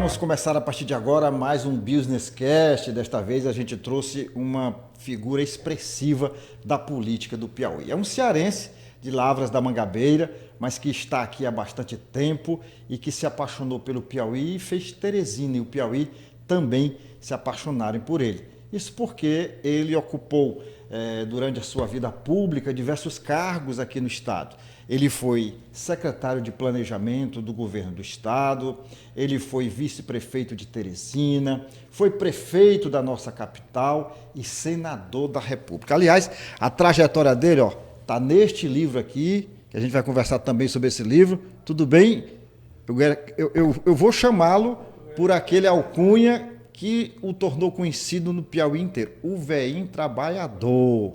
Vamos começar a partir de agora mais um Business Cast. Desta vez a gente trouxe uma figura expressiva da política do Piauí. É um cearense de Lavras da Mangabeira, mas que está aqui há bastante tempo e que se apaixonou pelo Piauí e fez Teresina e o Piauí também se apaixonarem por ele. Isso porque ele ocupou, durante a sua vida pública, diversos cargos aqui no Estado. Ele foi secretário de Planejamento do Governo do Estado, ele foi vice-prefeito de Teresina, foi prefeito da nossa capital e senador da República. Aliás, a trajetória dele está neste livro aqui, que a gente vai conversar também sobre esse livro. Tudo bem? Eu vou chamá-lo por aquele alcunha que o tornou conhecido no Piauí inteiro, o Veinho Trabalhador.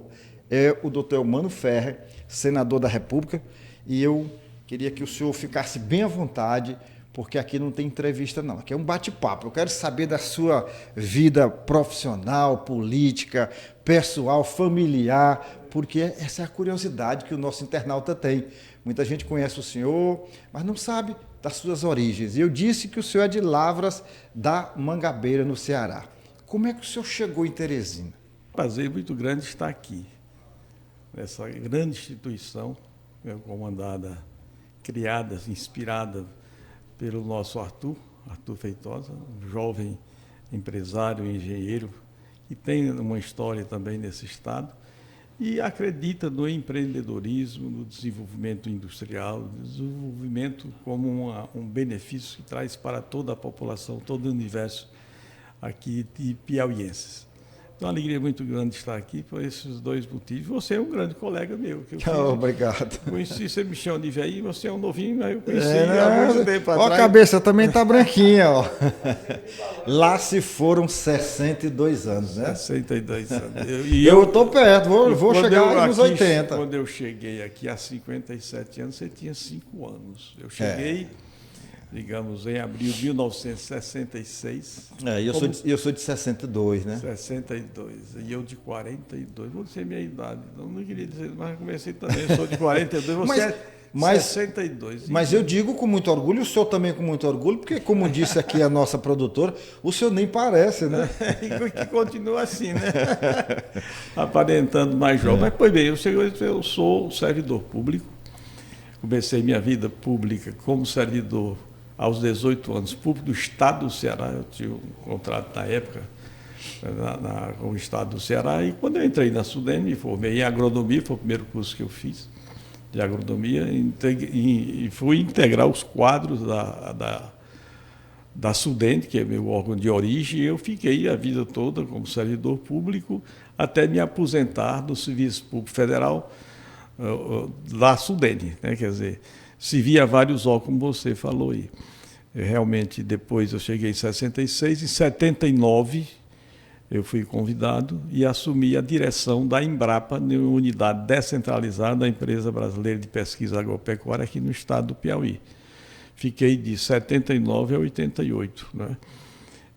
É o doutor Eumano Ferrer, senador da República, e eu queria que o senhor ficasse bem à vontade, porque aqui não tem entrevista não, aqui é um bate-papo. Eu quero saber da sua vida profissional, política, pessoal, familiar, porque essa é a curiosidade que o nosso internauta tem. Muita gente conhece o senhor, mas não sabe das suas origens. E eu disse que o senhor é de Lavras da Mangabeira, no Ceará. Como é que o senhor chegou em Teresina? Prazer muito grande estar aqui, nessa grande instituição, comandada, criada, inspirada pelo nosso Arthur Feitosa, um jovem empresário, engenheiro, que tem uma história também nesse estado, e acredita no empreendedorismo, no desenvolvimento industrial, no desenvolvimento como um benefício que traz para toda a população, todo o universo aqui de piauienses. Então, uma alegria muito grande estar aqui por esses dois motivos. Você é um grande colega meu. Obrigado. Conheci, você me chama de velhinho, você é um novinho, mas eu conheci há muito tempo atrás. Ó, a cabeça também está branquinha, ó. Lá se foram 62 anos, né? 62 anos. Eu estou perto, vou chegar nos 80. Quando eu cheguei aqui há 57 anos, você tinha 5 anos. Eu cheguei, digamos, em abril de 1966. Eu sou de 62, né? 62, e eu de 42. Você é minha idade, então não queria dizer, mas comecei também, eu sou de 42, você é 62. Mas eu digo com muito orgulho, o senhor também com muito orgulho, porque, como disse aqui a nossa produtora, o senhor nem parece, né? E que continua assim, né? Aparentando mais jovem. Mas, pois bem, eu sou servidor público, comecei minha vida pública como servidor aos 18 anos, público do Estado do Ceará. Eu tinha um contrato na época com o Estado do Ceará, e quando eu entrei na SUDENE, me formei em agronomia, foi o primeiro curso que eu fiz de agronomia, e fui integrar os quadros da SUDENE, que é meu órgão de origem, e eu fiquei a vida toda como servidor público até me aposentar do Serviço Público Federal da SUDENE, né? Quer dizer, servi a vários órgãos, como você falou aí. Realmente, depois eu cheguei em 66, em 79 eu fui convidado e assumi a direção da Embrapa, unidade descentralizada da Empresa Brasileira de Pesquisa Agropecuária aqui no estado do Piauí. Fiquei de 79 a 88, né?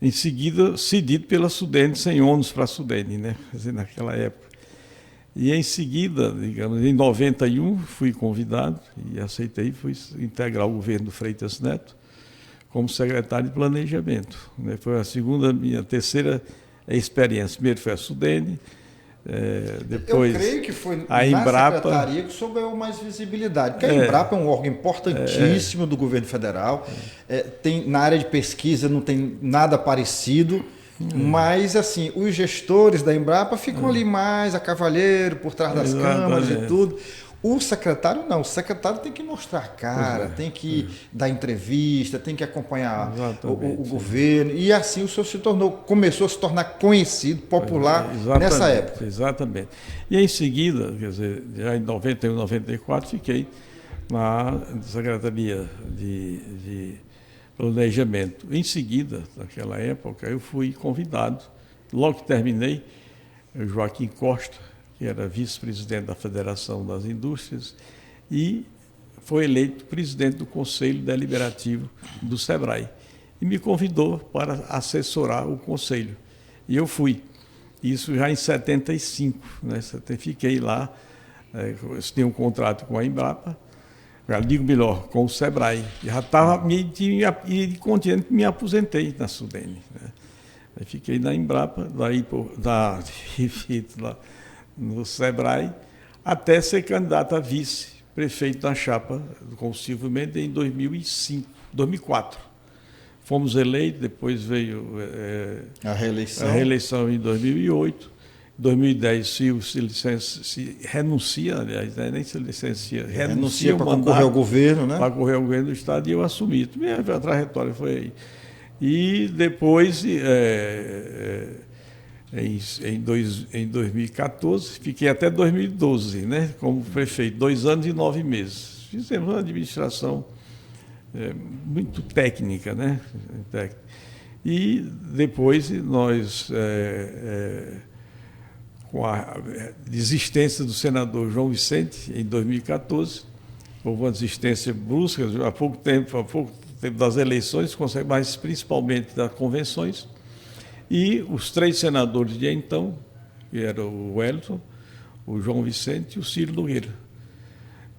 Em seguida, cedido pela SUDENE, sem ônus para a SUDENE, né? Quer dizer, naquela época. E em seguida, digamos, em 91, fui convidado e aceitei, fui integrar o governo do Freitas Neto como secretário de Planejamento. Foi a minha terceira experiência. Primeiro foi a SUDENE, depois eu creio que foi a Embrapa. Secretaria que o senhor ganhou mais visibilidade, porque a Embrapa é um órgão importantíssimo do governo federal, na área de pesquisa não tem nada parecido. Mas, assim, os gestores da Embrapa ficam ali mais a cavalheiro, por trás das câmaras e tudo. O secretário não, o secretário tem que mostrar a cara, tem que dar entrevista, tem que acompanhar o governo. E assim o senhor começou a se tornar conhecido, popular nessa época. Exatamente. E em seguida, quer dizer, já em 91, 94, fiquei na Secretaria de Planejamento. Em seguida, naquela época, eu fui convidado, logo que terminei, Joaquim Costa, que era vice-presidente da Federação das Indústrias, e foi eleito presidente do Conselho Deliberativo do SEBRAE. E me convidou para assessorar o Conselho. E eu fui. Isso já em 75. Né? Fiquei lá, tinha um contrato com a Embrapa, digo melhor, com o Sebrae. Já estava e de continente me aposentei na Sudene, né? Aí fiquei na Embrapa, daí lá no Sebrae, até ser candidato a vice-prefeito na chapa com o Silvio Mendes em 2004. Fomos eleitos, depois veio a reeleição em 2008. Em 2010, Silvio se renuncia, aliás, nem se licencia, renuncia para concorrer ao governo, né? Para concorrer ao governo do Estado, e eu assumi. Minha trajetória foi aí. E depois, em 2014, fiquei até 2012, né, como prefeito, 2 anos e 9 meses. Fizemos uma administração muito técnica, né? E depois nós, com a desistência do senador João Vicente, em 2014, houve uma desistência brusca, há pouco tempo das eleições, mas principalmente das convenções, e os 3 senadores de então, que eram o Wellington, o João Vicente e o Ciro Nogueira.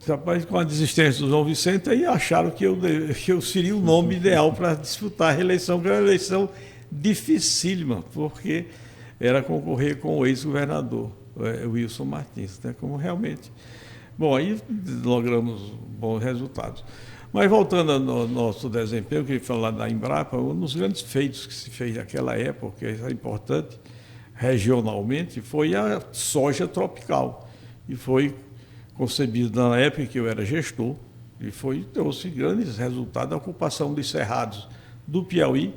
Rapaz, com a desistência do João Vicente, aí acharam que eu seria o nome ideal para disputar a reeleição, que era uma eleição dificílima, porque era concorrer com o ex-governador, Wilson Martins, né, como realmente. Bom, aí logramos bons resultados. Mas voltando ao nosso desempenho, eu queria falar da Embrapa, um dos grandes feitos que se fez naquela época, que é importante regionalmente, foi a soja tropical. E foi concebido na época que eu era gestor, e trouxe grandes resultados, a ocupação dos cerrados do Piauí,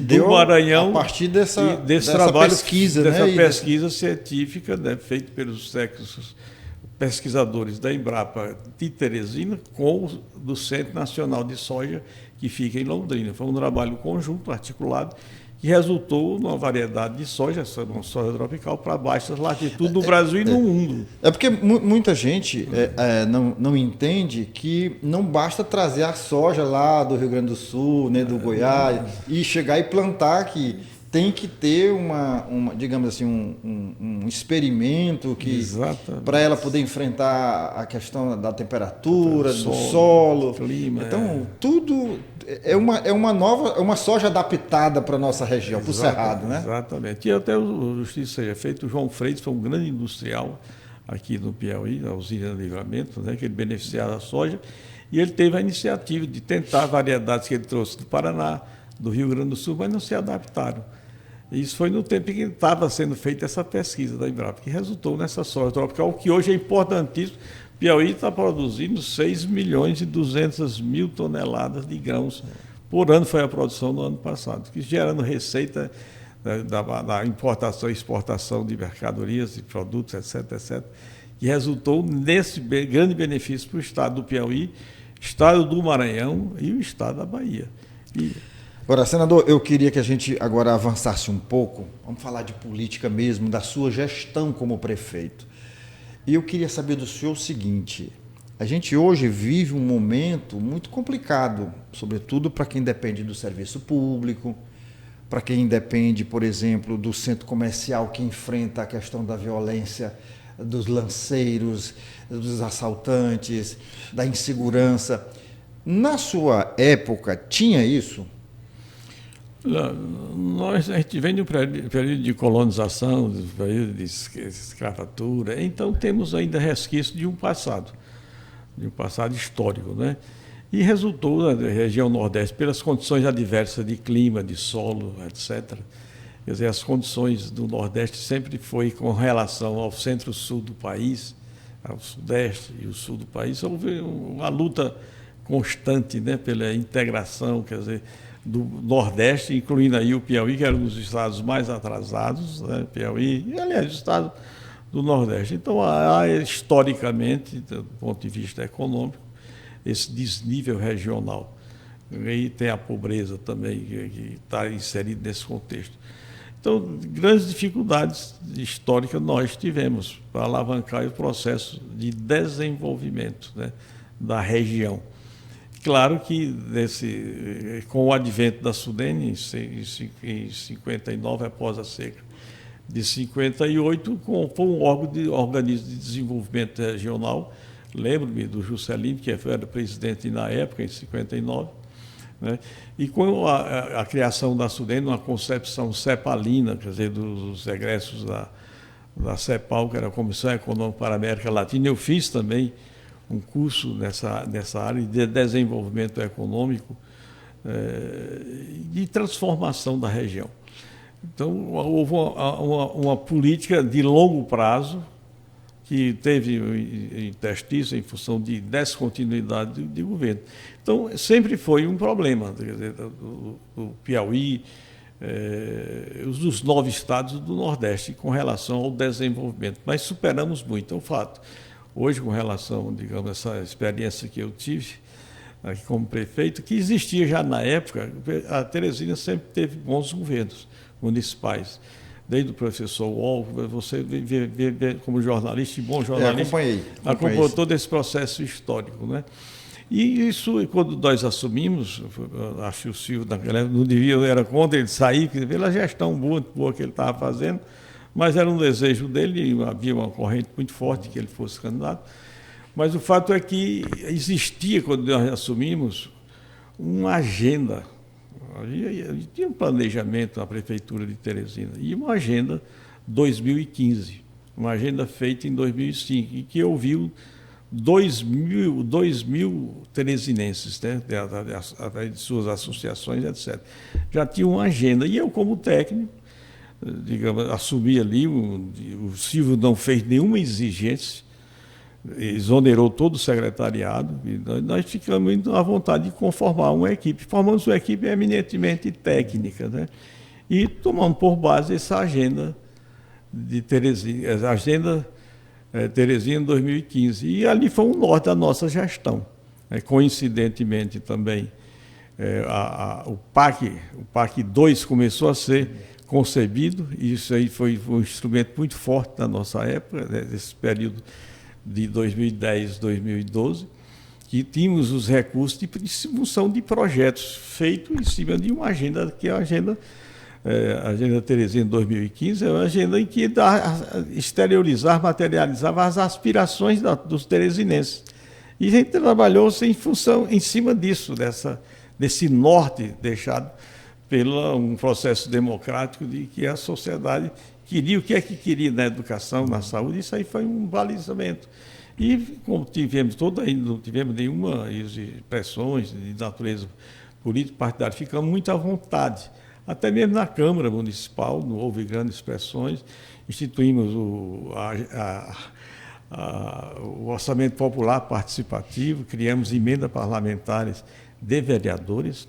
do Maranhão, a partir dessa trabalho, pesquisa, dessa né? pesquisa científica, né, feita pelos técnicos pesquisadores da Embrapa de Teresina com do Centro Nacional de Soja, que fica em Londrina. Foi um trabalho conjunto, articulado, que resultou numa variedade de soja, uma soja tropical, para baixas latitudes do Brasil e no mundo. É porque muita gente não entende que não basta trazer a soja lá do Rio Grande do Sul, né, do Goiás, e chegar e plantar aqui. Tem que ter digamos assim, um experimento para ela poder enfrentar a questão da temperatura, do solo, clima. Então, tudo é uma soja adaptada para a nossa região, para o Cerrado, né? Exatamente. E até o justiça seja feito, o João Freitas foi um grande industrial aqui no Piauí, a usina de Livramento, né, que ele beneficiava a soja, e ele teve a iniciativa de tentar variedades que ele trouxe do Paraná, do Rio Grande do Sul, mas não se adaptaram. Isso foi no tempo em que estava sendo feita essa pesquisa da Embrapa, que resultou nessa soja tropical, que hoje é importantíssimo. Piauí está produzindo 6.200.000 toneladas de grãos por ano, foi a produção no ano passado, que gerando receita da importação e exportação de mercadorias, de produtos, etc., etc., que resultou nesse grande benefício para o estado do Piauí, estado do Maranhão e o estado da Bahia. Agora, senador, eu queria que a gente agora avançasse um pouco, vamos falar de política mesmo, da sua gestão como prefeito. E eu queria saber do senhor o seguinte: a gente hoje vive um momento muito complicado, sobretudo para quem depende do serviço público, para quem depende, por exemplo, do centro comercial que enfrenta a questão da violência, dos lanceiros, dos assaltantes, da insegurança. Na sua época, tinha isso? A gente vem de um período de colonização, de um período de escravatura, então temos ainda resquício de um passado histórico, né? E resultou na região Nordeste, pelas condições adversas de clima, de solo, etc. Quer dizer, as condições do Nordeste sempre foi com relação ao centro-sul do país, ao Sudeste e o sul do país, houve uma luta constante, né, pela integração, quer dizer, do Nordeste, incluindo aí o Piauí, que era um dos estados mais atrasados, né, Piauí, e aliás, o estado do Nordeste. Então, há historicamente, do ponto de vista econômico, esse desnível regional. E tem a pobreza também, que está inserida nesse contexto. Então, grandes dificuldades históricas nós tivemos para alavancar o processo de desenvolvimento, né, da região. Claro que com o advento da Sudene, em 59, após a seca de 58, foi um organismo de desenvolvimento regional, lembro-me do Juscelino, que era presidente na época, em 59, né? E com a criação da SUDENE, uma concepção cepalina, quer dizer, dos egressos da CEPAL, que era a Comissão Econômica para a América Latina, eu fiz também um curso nessa área de desenvolvimento econômico, de transformação da região. Então, houve uma política de longo prazo que teve interstício em função de descontinuidade de governo. Então, sempre foi um problema, quer dizer, o Piauí, os 9 estados do Nordeste com relação ao desenvolvimento. Mas superamos muito, é um fato. Hoje, com relação, digamos, a essa experiência que eu tive aqui como prefeito, que existia já na época, a Teresina sempre teve bons governos municipais. Desde o professor Wall, você vê como jornalista, e bom jornalista, acompanhou todo esse processo histórico, né? E isso, quando nós assumimos, acho que o Silvio naquela época não devia, era contra ele sair, pela gestão muito boa que ele estava fazendo, mas era um desejo dele, e havia uma corrente muito forte que ele fosse candidato. Mas o fato é que existia, quando nós assumimos, uma agenda. Tinha um planejamento na Prefeitura de Teresina e uma agenda 2015, uma agenda feita em 2005, e que ouviu 2.000 teresinenses, né, através de suas associações, etc. Já tinha uma agenda, e eu, como técnico, digamos, assumi ali, o Silvio não fez nenhuma exigência, exonerou todo o secretariado, e nós ficamos à vontade de conformar uma equipe. Formamos uma equipe eminentemente técnica, né? E tomamos por base essa agenda de Teresina, a agenda Teresina 2015. E ali foi um norte da nossa gestão. Coincidentemente também, o PAC 2 começou a ser concebido, e isso aí foi um instrumento muito forte na nossa época, né, nesse período de 2010, 2012, que tínhamos os recursos em função de projetos feitos em cima de uma agenda, que é a agenda Teresina 2015, é uma agenda em que exteriorizar, materializava as aspirações dos teresinenses. E a gente trabalhou em cima disso, desse norte deixado pelo um processo democrático de que a sociedade queria, o que é que queria na educação, na saúde, isso aí foi um balizamento. E como não tivemos nenhuma pressões de natureza política partidária, ficamos muito à vontade. Até mesmo na Câmara Municipal, não houve grandes pressões, instituímos o orçamento popular participativo, criamos emendas parlamentares de vereadores,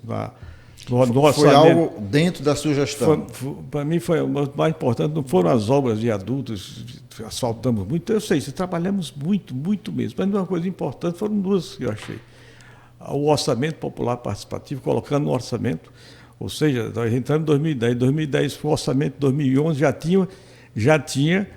foi algo dentro da sua gestão? Para mim, foi o mais importante, não foram as obras de adultos, asfaltamos muito, eu sei, trabalhamos muito, muito mesmo, mas uma coisa importante foram 2 que eu achei. O orçamento popular participativo, colocando no orçamento, ou seja, nós entramos em 2010 foi o orçamento de 2011, já tinha,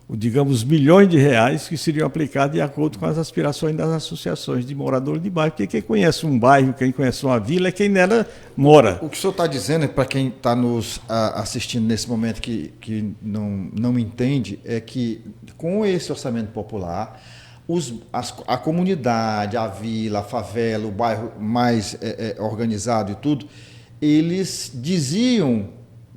digamos, milhões de reais que seriam aplicados de acordo com as aspirações das associações de moradores de bairro, porque quem conhece um bairro, quem conhece uma vila, é quem nela mora. O que o senhor está dizendo, para quem está nos assistindo nesse momento que não entende, é que com esse orçamento popular, a comunidade, a vila, a favela, o bairro mais organizado e tudo, eles diziam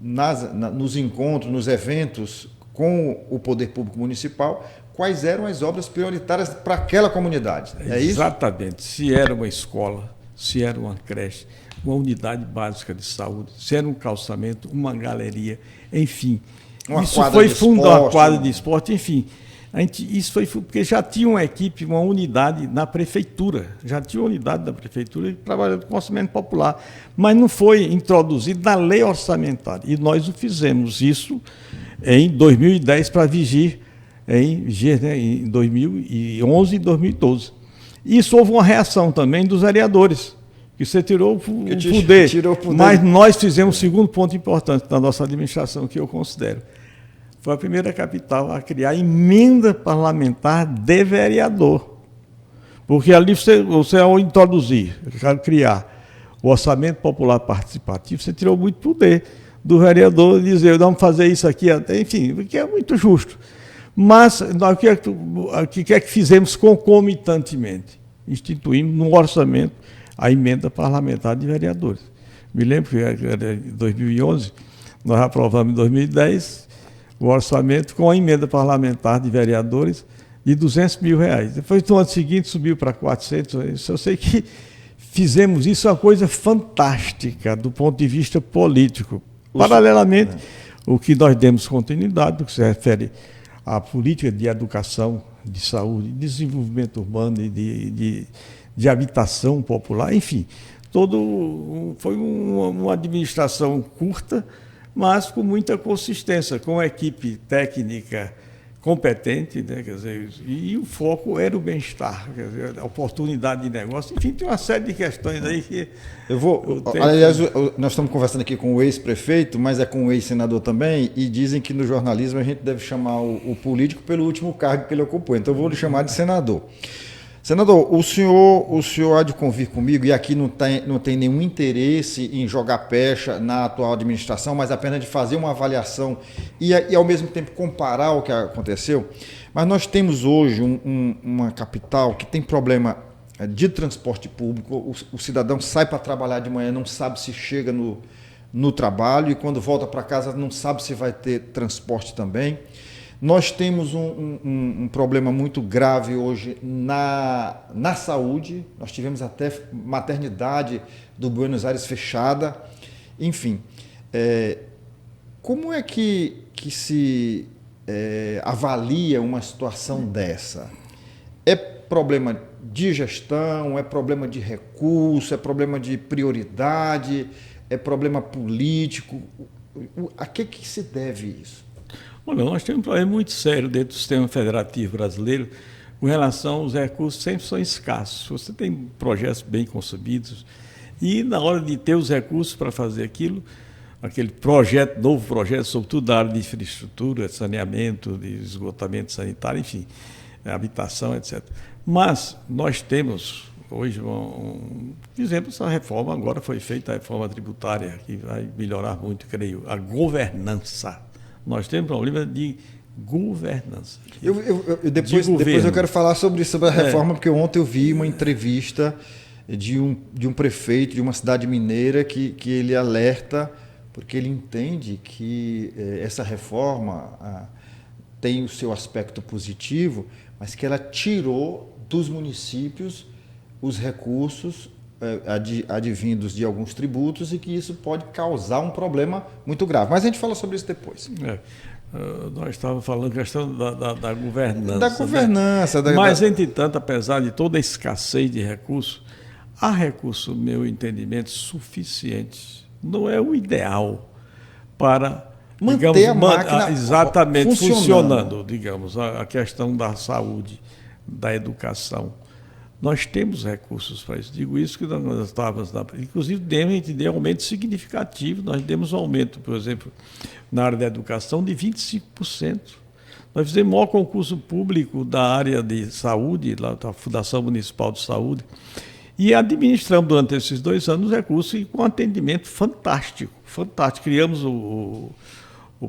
nos encontros, nos eventos, com o poder público municipal, quais eram as obras prioritárias para aquela comunidade. É isso? Exatamente. Se era uma escola, se era uma creche, uma unidade básica de saúde, se era um calçamento, uma galeria, enfim. Isso foi fundado, uma quadra de esporte, enfim. Isso foi porque já tinha uma equipe, uma unidade na prefeitura, trabalhando com orçamento popular, mas não foi introduzido na lei orçamentária. E nós o fizemos isso em 2010 para vigir em 2011 e 2012. Isso houve uma reação também dos vereadores, que você tirou o poder. Mas nós fizemos um segundo ponto importante da nossa administração, que eu considero. Foi a primeira capital a criar emenda parlamentar de vereador. Porque ali você ao introduzir, criar o orçamento popular participativo, você tirou muito poder do vereador dizer, vamos fazer isso aqui, enfim, que é muito justo. Mas o que é que fizemos concomitantemente? Instituímos no orçamento a emenda parlamentar de vereadores. Me lembro que em 2011, nós aprovamos em 2010 o orçamento com a emenda parlamentar de vereadores de R$200 mil. Depois, no ano seguinte, subiu para 400. Eu sei que fizemos isso, uma coisa fantástica do ponto de vista político. Paralelamente, o que nós demos continuidade, no que se refere à política de educação, de saúde, de desenvolvimento urbano e de habitação popular, enfim, foi uma administração curta, mas com muita consistência, com a equipe técnica competente, né? Quer dizer, e o foco era o bem-estar, a oportunidade de negócio, enfim, tem uma série de questões aí que... Aliás, nós estamos conversando aqui com o ex-prefeito, mas é com o ex-senador também, e dizem que no jornalismo a gente deve chamar o político pelo último cargo que ele ocupou, então eu vou lhe chamar de senador. Senador, o senhor há de convir comigo, e aqui não tem nenhum interesse em jogar pecha na atual administração, mas apenas de fazer uma avaliação e ao mesmo tempo comparar o que aconteceu. Mas nós temos hoje uma capital que tem problema de transporte público, o cidadão sai para trabalhar de manhã, não sabe se chega no trabalho, e quando volta para casa não sabe se vai ter transporte também. Nós temos um problema muito grave hoje na saúde. Nós tivemos até maternidade do Buenos Aires fechada. Enfim, como é que se avalia uma situação dessa? É problema de gestão, é problema de recurso, é problema de prioridade, é problema político? A que se deve isso? Olha, nós temos um problema muito sério dentro do sistema federativo brasileiro com relação aos recursos, sempre são escassos. Você tem projetos bem concebidos e na hora de ter os recursos para fazer aquilo, aquele novo projeto, sobretudo da área de infraestrutura, de saneamento, de esgotamento sanitário, enfim, habitação, etc. Mas nós temos hoje, por exemplo, essa reforma agora foi feita, a reforma tributária, que vai melhorar muito, creio, a governança. Nós temos problema de governança. Depois eu quero falar sobre a reforma, porque ontem eu vi uma entrevista de um prefeito de uma cidade mineira que ele alerta, porque ele entende que essa reforma tem o seu aspecto positivo, mas que ela tirou dos municípios os recursos advindos de alguns tributos e que isso pode causar um problema muito grave. Mas a gente fala sobre isso depois. Nós estávamos falando questão da governança. Da governança. Né? Mas, entretanto, apesar de toda a escassez de recursos, há recursos, no meu entendimento, suficientes. Não é o ideal para manter a máquina exatamente funcionando, digamos, a questão da saúde, da educação. Nós temos recursos para isso. Digo isso que nós estávamos... Inclusive, a gente deu um aumento significativo. Nós demos um aumento, por exemplo, na área da educação de 25%. Nós fizemos o maior concurso público da área de saúde, lá da Fundação Municipal de Saúde, e administramos durante esses 2 anos recursos com um atendimento fantástico. Fantástico. Criamos o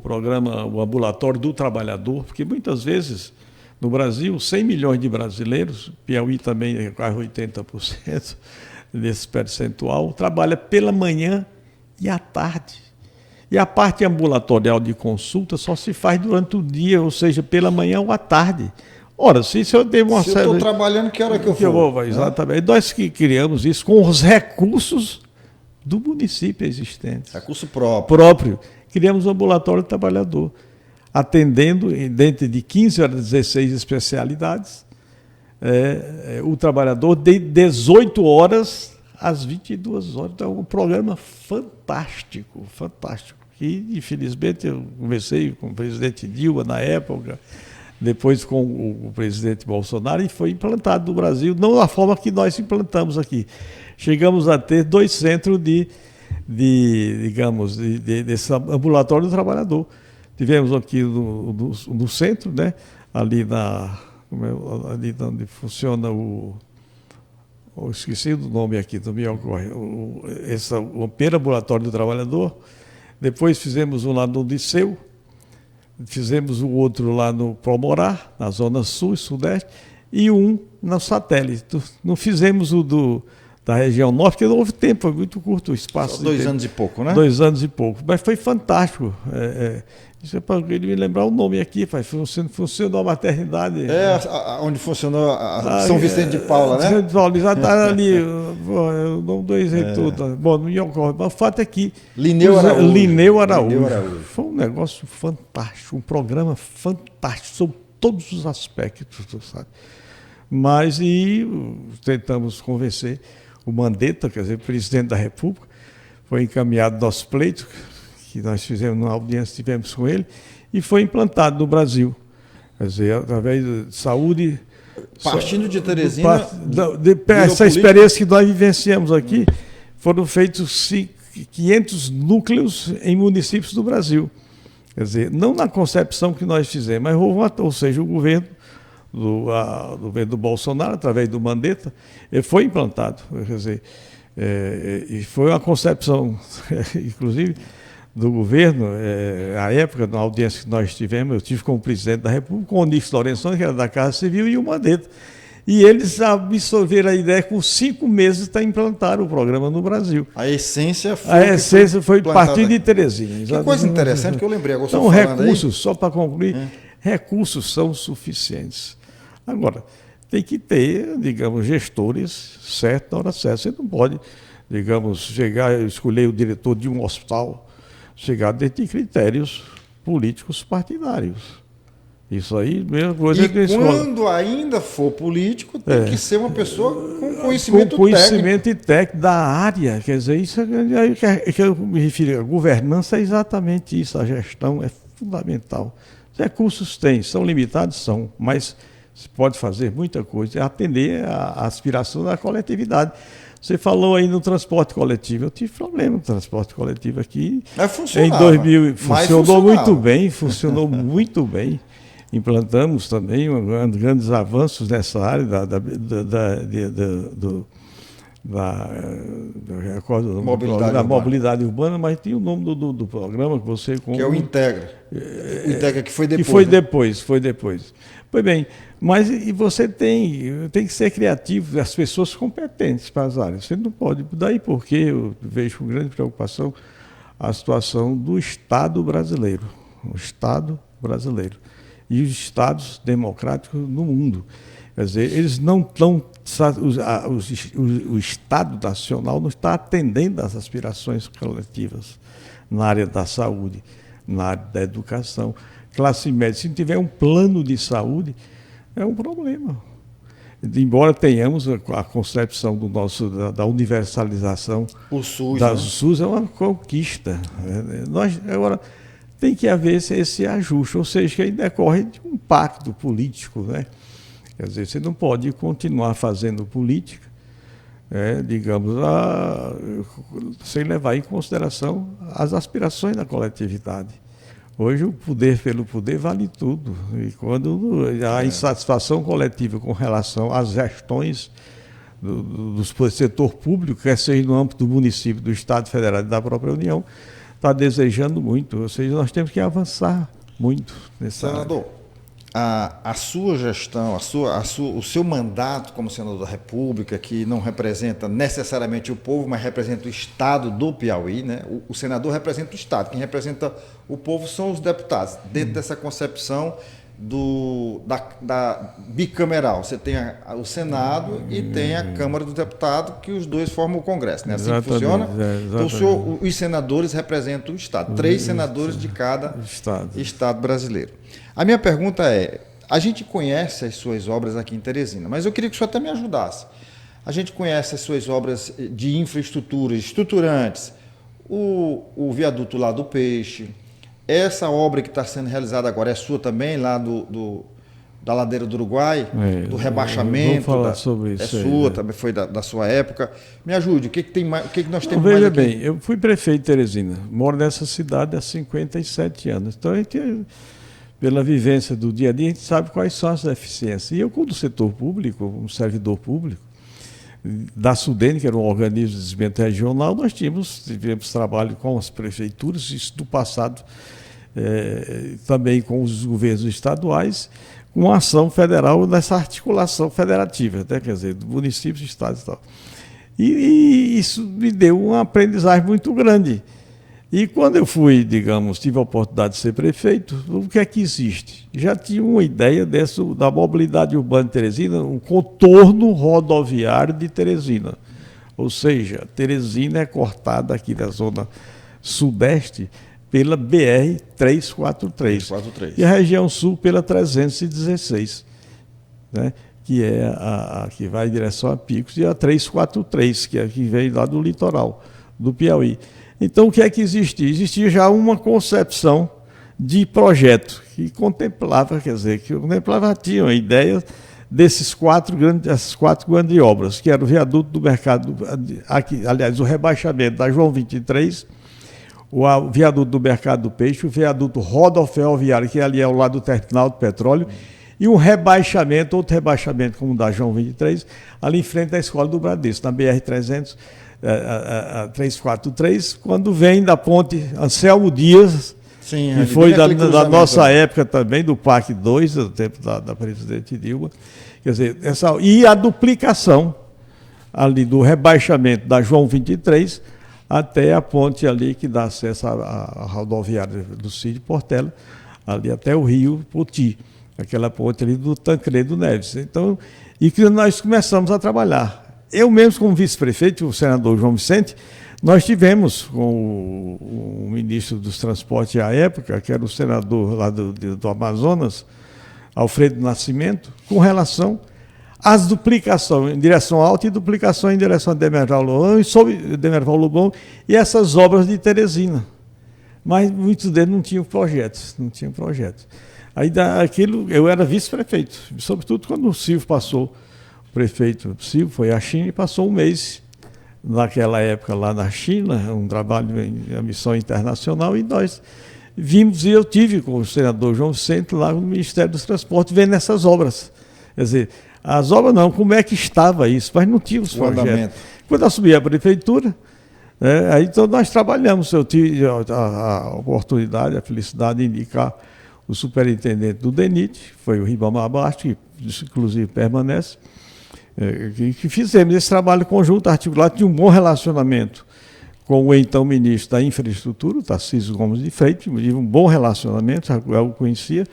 programa, o Ambulatório do Trabalhador, porque muitas vezes... No Brasil, 100 milhões de brasileiros, Piauí também é quase 80% desse percentual, trabalha pela manhã e à tarde. E a parte ambulatorial de consulta só se faz durante o dia, ou seja, pela manhã ou à tarde. Ora, se eu devo uma série... Se eu estou trabalhando, que hora que eu vou? Exatamente. Nós que criamos isso com os recursos do município existente. Recurso próprio. Criamos o ambulatório do trabalhador, atendendo dentro de 15 a 16 especialidades, o trabalhador de 18 horas às 22 horas. Então, é um programa fantástico, fantástico. E, infelizmente, eu conversei com o presidente Dilma na época, depois com o presidente Bolsonaro, e foi implantado no Brasil, não da forma que nós implantamos aqui. Chegamos a ter 2 centros desse ambulatório do trabalhador. Tivemos aqui no centro, né? ali onde funciona eu esqueci do nome aqui, não me ocorre, o primeiro ambulatório do trabalhador. Depois fizemos um lá no Liceu, fizemos o outro lá no Promorar, na Zona Sul e Sudeste, e um no satélite. Não fizemos o da região norte, porque não houve tempo, foi muito curto o espaço. Só 2 anos e pouco, né? 2 anos e pouco. Mas foi fantástico. Isso é para ele me lembrar o nome aqui, funcionou a maternidade. Onde funcionou a São Vicente de Paula, né? Vicente de Paula, já está ali, o nome do ex-reitor. Bom, não me ocorre, mas o fato é que Linneu Araújo. Foi um negócio fantástico, um programa fantástico, sobre todos os aspectos, sabe? Mas tentamos convencer o Mandetta, quer dizer, presidente da República, foi encaminhado nosso pleito, que nós fizemos numa audiência, tivemos com ele, e foi implantado no Brasil. Quer dizer, através de saúde... Partindo de Teresina... Essa experiência que nós vivenciamos aqui, foram feitos 500 núcleos em municípios do Brasil. Quer dizer, não na concepção que nós fizemos, mas ou seja, o governo do Bolsonaro, através do Mandetta, foi implantado. Quer dizer, e foi uma concepção, inclusive, do governo, à época, na audiência que nós tivemos, eu tive com o presidente da República, com o Onix Lorenzoni, que era da Casa Civil, e o Mandetta. E eles absorveram a ideia, com 5 meses, para implantar o programa no Brasil. A essência foi partir de Teresina. Que coisa interessante que eu lembrei. Agora, então, recursos, só para concluir, recursos são suficientes. Agora, tem que ter, digamos, gestores certos na hora certa. Você não pode, digamos, chegar e escolher o diretor de um hospital, chegar dentro de critérios políticos partidários. Isso aí, mesma coisa que quando ainda for político, tem que ser uma pessoa com conhecimento técnico da área. Quer dizer, isso é que eu me refiro. A governança é exatamente isso, a gestão é fundamental. Os recursos tem, são limitados, são, mas se pode fazer muita coisa, é atender a aspiração da coletividade. Você falou aí no transporte coletivo. Eu tive problema no transporte coletivo aqui. Em 2000, funcionou muito bem. Implantamos também grandes avanços nessa área da mobilidade urbana, mas tem o nome do programa que você... Que é o Integra. O Integra que foi depois. Que foi depois. Pois bem, mas e você tem que ser criativo, as pessoas competentes para as áreas. Você não pode... Daí porque eu vejo com grande preocupação a situação do Estado brasileiro. O Estado brasileiro. E os Estados democráticos no mundo. Quer dizer, eles não estão... O Estado nacional não está atendendo às aspirações coletivas na área da saúde, na área da educação. Classe média, se não tiver um plano de saúde, é um problema. Embora tenhamos a concepção da universalização o SUS, do SUS, é uma conquista. Agora, tem que haver esse ajuste, ou seja, que aí decorre de um pacto político, né? Quer dizer, você não pode continuar fazendo política, digamos, sem levar em consideração as aspirações da coletividade. Hoje o poder pelo poder vale tudo. E quando há insatisfação coletiva com relação às gestões do setor público, quer seja no âmbito do município, do Estado Federal e da própria União, está desejando muito. Ou seja, nós temos que avançar muito nessa Senador, a sua gestão, o seu mandato como senador da República, que não representa necessariamente o povo, mas representa o Estado do Piauí, né? O senador representa o Estado, quem representa o povo são os deputados. Dentro dessa concepção da bicameral, você tem o Senado e tem a Câmara dos Deputados, que os dois formam o Congresso, né? Assim que funciona. Então, os senadores representam o Estado, 3 senadores de cada Estado brasileiro. A minha pergunta é, a gente conhece as suas obras aqui em Teresina, mas eu queria que o senhor até me ajudasse. A gente conhece as suas obras de infraestrutura, estruturantes, o viaduto lá do Peixe. Essa obra que está sendo realizada agora é sua também, lá da Ladeira do Uruguai, do rebaixamento. Vou falar sobre isso. É sua, também foi da sua época. Me ajude, o que nós temos mais aqui? Veja bem, eu fui prefeito de Teresina, moro nessa cidade há 57 anos. Então, a gente, pela vivência do dia a dia, a gente sabe quais são as deficiências. E eu, como do setor público, um servidor público, da SUDENE, que era um organismo de desenvolvimento regional, nós tivemos trabalho com as prefeituras, isso do passado também com os governos estaduais, com a ação federal nessa articulação federativa, né? Quer dizer, municípios, estados e tal. E isso me deu uma aprendizagem muito grande. E quando eu fui, digamos, tive a oportunidade de ser prefeito, o que é que existe? Já tinha uma ideia da mobilidade urbana de Teresina, um contorno rodoviário de Teresina. Ou seja, Teresina é cortada aqui da zona sudeste pela BR-343. E a região sul pela 316, né? Que é a que vai em direção a Picos, e a 343, que é a que vem lá do litoral do Piauí. Então, o que é que existia? Existia já uma concepção de projeto que contemplava, tinha a ideia dessas quatro grandes obras, que era o viaduto do mercado, o rebaixamento da João 23, o viaduto do mercado do peixe, o viaduto rodoferroviário, que ali é ao lado do terminal do petróleo, e um rebaixamento, outro rebaixamento como o da João 23, ali em frente à escola do Bradesco, na BR-300, a 343, quando vem da ponte Anselmo Dias, sim, que foi da nossa época também, do Parque 2, do tempo da presidente Dilma. Quer dizer, e a duplicação ali do rebaixamento da João 23 até a ponte ali que dá acesso à rodoviária do Cid Portela, ali até o Rio Poti, aquela ponte ali do Tancredo Neves. Então, e que nós começamos a trabalhar. Eu mesmo, como vice-prefeito, o senador João Vicente, nós tivemos com o ministro dos Transportes à época, que era o senador lá do Amazonas, Alfredo Nascimento, com relação às duplicações em direção alta e duplicação em direção a Demerval Lobão e essas obras de Teresina. Mas muitos deles não tinham projetos. Aí eu era vice-prefeito, sobretudo quando o Silvio passou. O prefeito Silvio foi à China e passou um mês naquela época lá na China, um trabalho em missão internacional, e nós vimos, e eu tive com o senador João Vicente lá no Ministério dos Transportes vendo essas obras. Quer dizer, as obras não, como é que estava isso, mas não tinha os projetos. Quando eu assumi a prefeitura, aí então nós trabalhamos, eu tive a oportunidade, a felicidade de indicar o superintendente do DENIT, foi o Ribamar Bastos, que inclusive permanece, que fizemos esse trabalho conjunto, articulado, tinha um bom relacionamento com o então ministro da Infraestrutura, Tarcísio Gomes de Freitas, tive um bom relacionamento, já o conhecia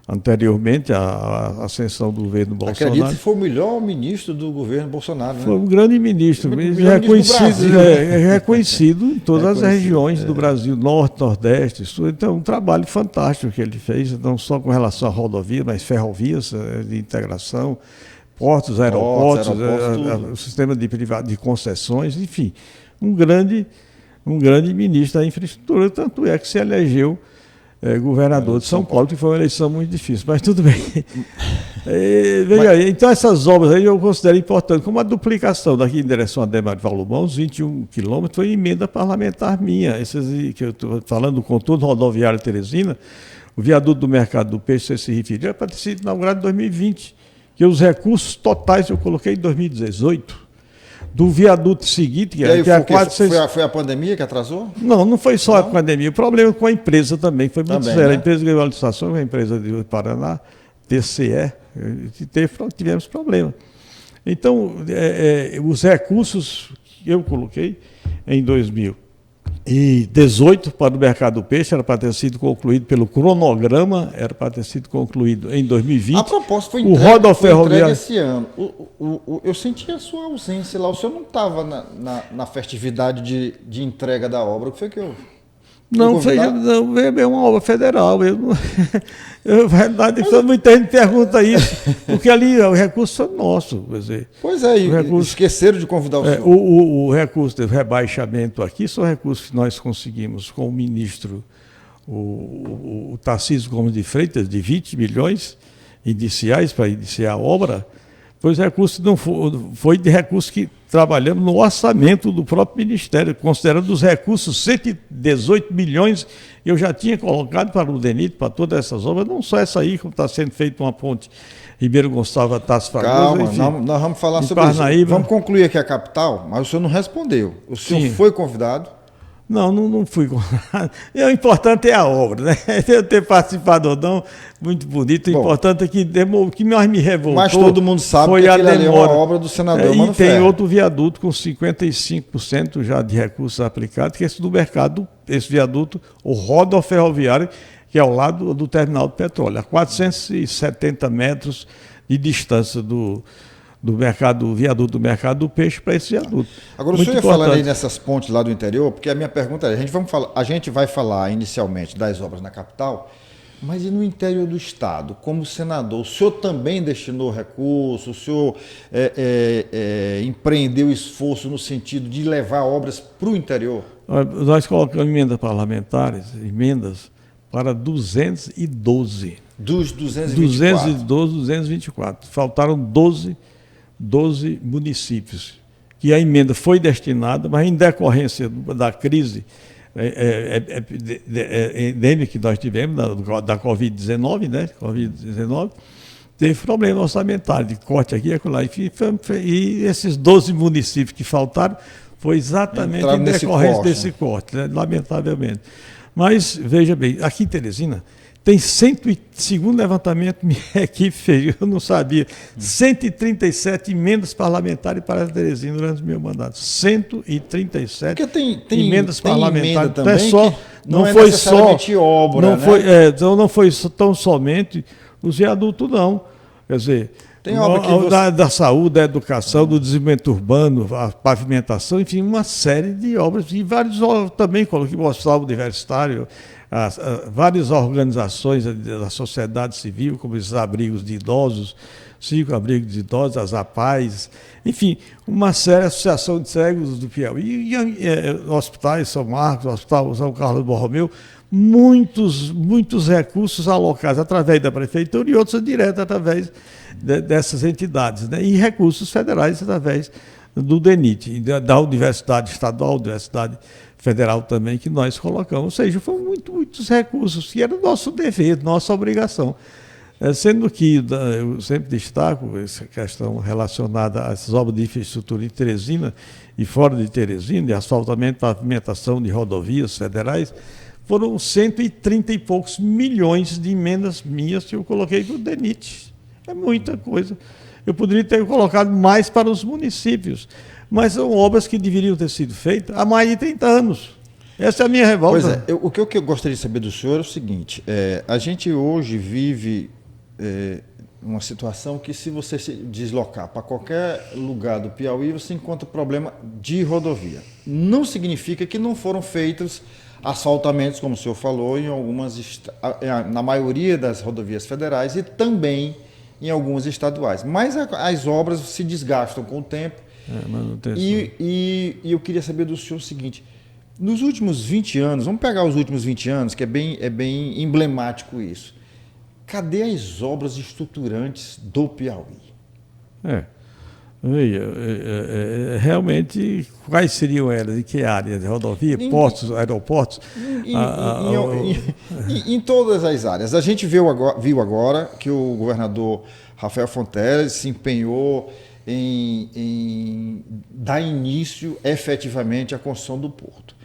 anteriormente à ascensão do governo Bolsonaro. Acredito que foi o melhor ministro do governo Bolsonaro, né? Foi um grande ministro, reconhecido em todas as regiões do Brasil, Norte, Nordeste, Sul. Então, um trabalho fantástico que ele fez, não só com relação à rodovia, mas ferrovias de integração, portos, aeroportos, o sistema de concessões, enfim, um grande ministro da infraestrutura, tanto é que se elegeu governador de São Paulo, que foi uma eleição muito difícil, mas tudo bem. Então essas obras aí eu considero importantes, como a duplicação daqui em direção a Demerval Lobão, os 21 quilômetros, foi emenda parlamentar minha, essas que eu estou falando, do contorno rodoviário Teresina, o viaduto do mercado do peixe, você se referiu, era para ter sido inaugurado em 2020, que os recursos totais eu coloquei em 2018, do viaduto seguinte, foi a pandemia que atrasou? Não foi só a pandemia, o problema com a empresa também foi muito sério. Né? A empresa ganhou a licitação, a empresa de Paraná, TCE, tivemos problema. Então, os recursos que eu coloquei em 2018 para o mercado do peixe era para ter sido concluído pelo cronograma, era para ter sido concluído em 2020. A proposta foi entregue esse ano. Eu senti a sua ausência lá. O senhor não estava na festividade de entrega da obra. O que foi que houve? Não, é uma obra federal. Verdade, muita gente pergunta isso, porque ali o recurso é nosso. Quer dizer, pois é, esqueceram de convidar o senhor. O recurso de rebaixamento aqui são recursos que nós conseguimos com o ministro, o Tarcísio Gomes de Freitas, de 20 milhões iniciais para iniciar a obra. Pois recursos não foi de recursos que trabalhamos no orçamento do próprio Ministério, considerando os recursos 118 milhões eu já tinha colocado para o DENIT, para todas essas obras, não só essa aí, como está sendo feita uma ponte Ribeiro Gonçalves, Tasso Fragoso. Calma, enfim, nós vamos falar sobre Parnaíba. Isso. Vamos concluir aqui a capital, mas o senhor não respondeu. O senhor foi convidado? Não fui. O importante é a obra, né? Eu ter participado ou não, muito bonito. O importante é que o que mais me revoltou. Mas todo mundo sabe foi que a aquilo ali é uma demora. obra do senador E Mano tem Ferro. outro viaduto com 55% já de recursos aplicados, que é esse do mercado, esse viaduto, o rodoferroviário, que é ao lado do terminal de petróleo, a 470 metros de distância do viaduto do mercado do peixe para esse viaduto. Agora, o senhor ia falando aí nessas pontes lá do interior, porque a minha pergunta é, a gente vai falar inicialmente das obras na capital, mas e no interior do estado? Como senador, o senhor também destinou recursos, o senhor empreendeu esforço no sentido de levar obras para o interior? Nós colocamos emendas parlamentares, emendas para 212. Dos 224? 224. Faltaram 12 municípios, que a emenda foi destinada, mas em decorrência da crise endêmica que nós tivemos, da Covid-19, né? Covid-19, teve problema orçamentário, de corte aqui e acolá. E esses 12 municípios que faltaram foi exatamente em decorrência desse corte, né? Lamentavelmente. Mas, veja bem, aqui em Teresina, tem segundo levantamento, minha equipe fez, eu não sabia, 137 emendas parlamentares para Teresina durante o meu mandato. 137 emendas parlamentares. Também não foi só obra, não, né? Então não foi tão somente os viadutos, não. Quer dizer, tem obra que da saúde, da educação, do desenvolvimento urbano, a pavimentação, enfim, uma série de obras. E vários também, coloquei o hospital universitário, várias organizações da sociedade civil, como esses abrigos de idosos, 5 abrigos de idosos, as APAES, enfim, uma séria associação de cegos do Piauí, hospitais São Marcos, Hospital São Carlos Borromeu, muitos recursos alocados através da prefeitura e outros direto através dessas entidades, né? E recursos federais através do DENIT, da Universidade Estadual, Universidade Federal também, que nós colocamos. Ou seja, foram muitos recursos, que era nosso dever, nossa obrigação. Sendo que eu sempre destaco essa questão relacionada a essas obras de infraestrutura em Teresina e fora de Teresina, de asfaltamento, pavimentação de rodovias federais, foram 130 e poucos milhões de emendas minhas que eu coloquei para o DENIT. É muita coisa. Eu poderia ter colocado mais para os municípios, mas são obras que deveriam ter sido feitas há mais de 30 anos. Essa é a minha revolta. Pois é, o que eu gostaria de saber do senhor é o seguinte, a gente hoje vive uma situação que, se você se deslocar para qualquer lugar do Piauí, você encontra problema de rodovia. Não significa que não foram feitos asfaltamentos, como o senhor falou, na maioria das rodovias federais e também em algumas estaduais. Mas as obras se desgastam com o tempo. E eu queria saber do senhor o seguinte, nos últimos 20 anos, vamos pegar os últimos 20 anos, que é bem emblemático isso. Cadê as obras estruturantes do Piauí? Realmente, quais seriam elas? Em que área? De rodovia, portos, aeroportos? Em todas as áreas. A gente viu agora que o governador Rafael Fonteles se empenhou em dar início efetivamente à construção do porto.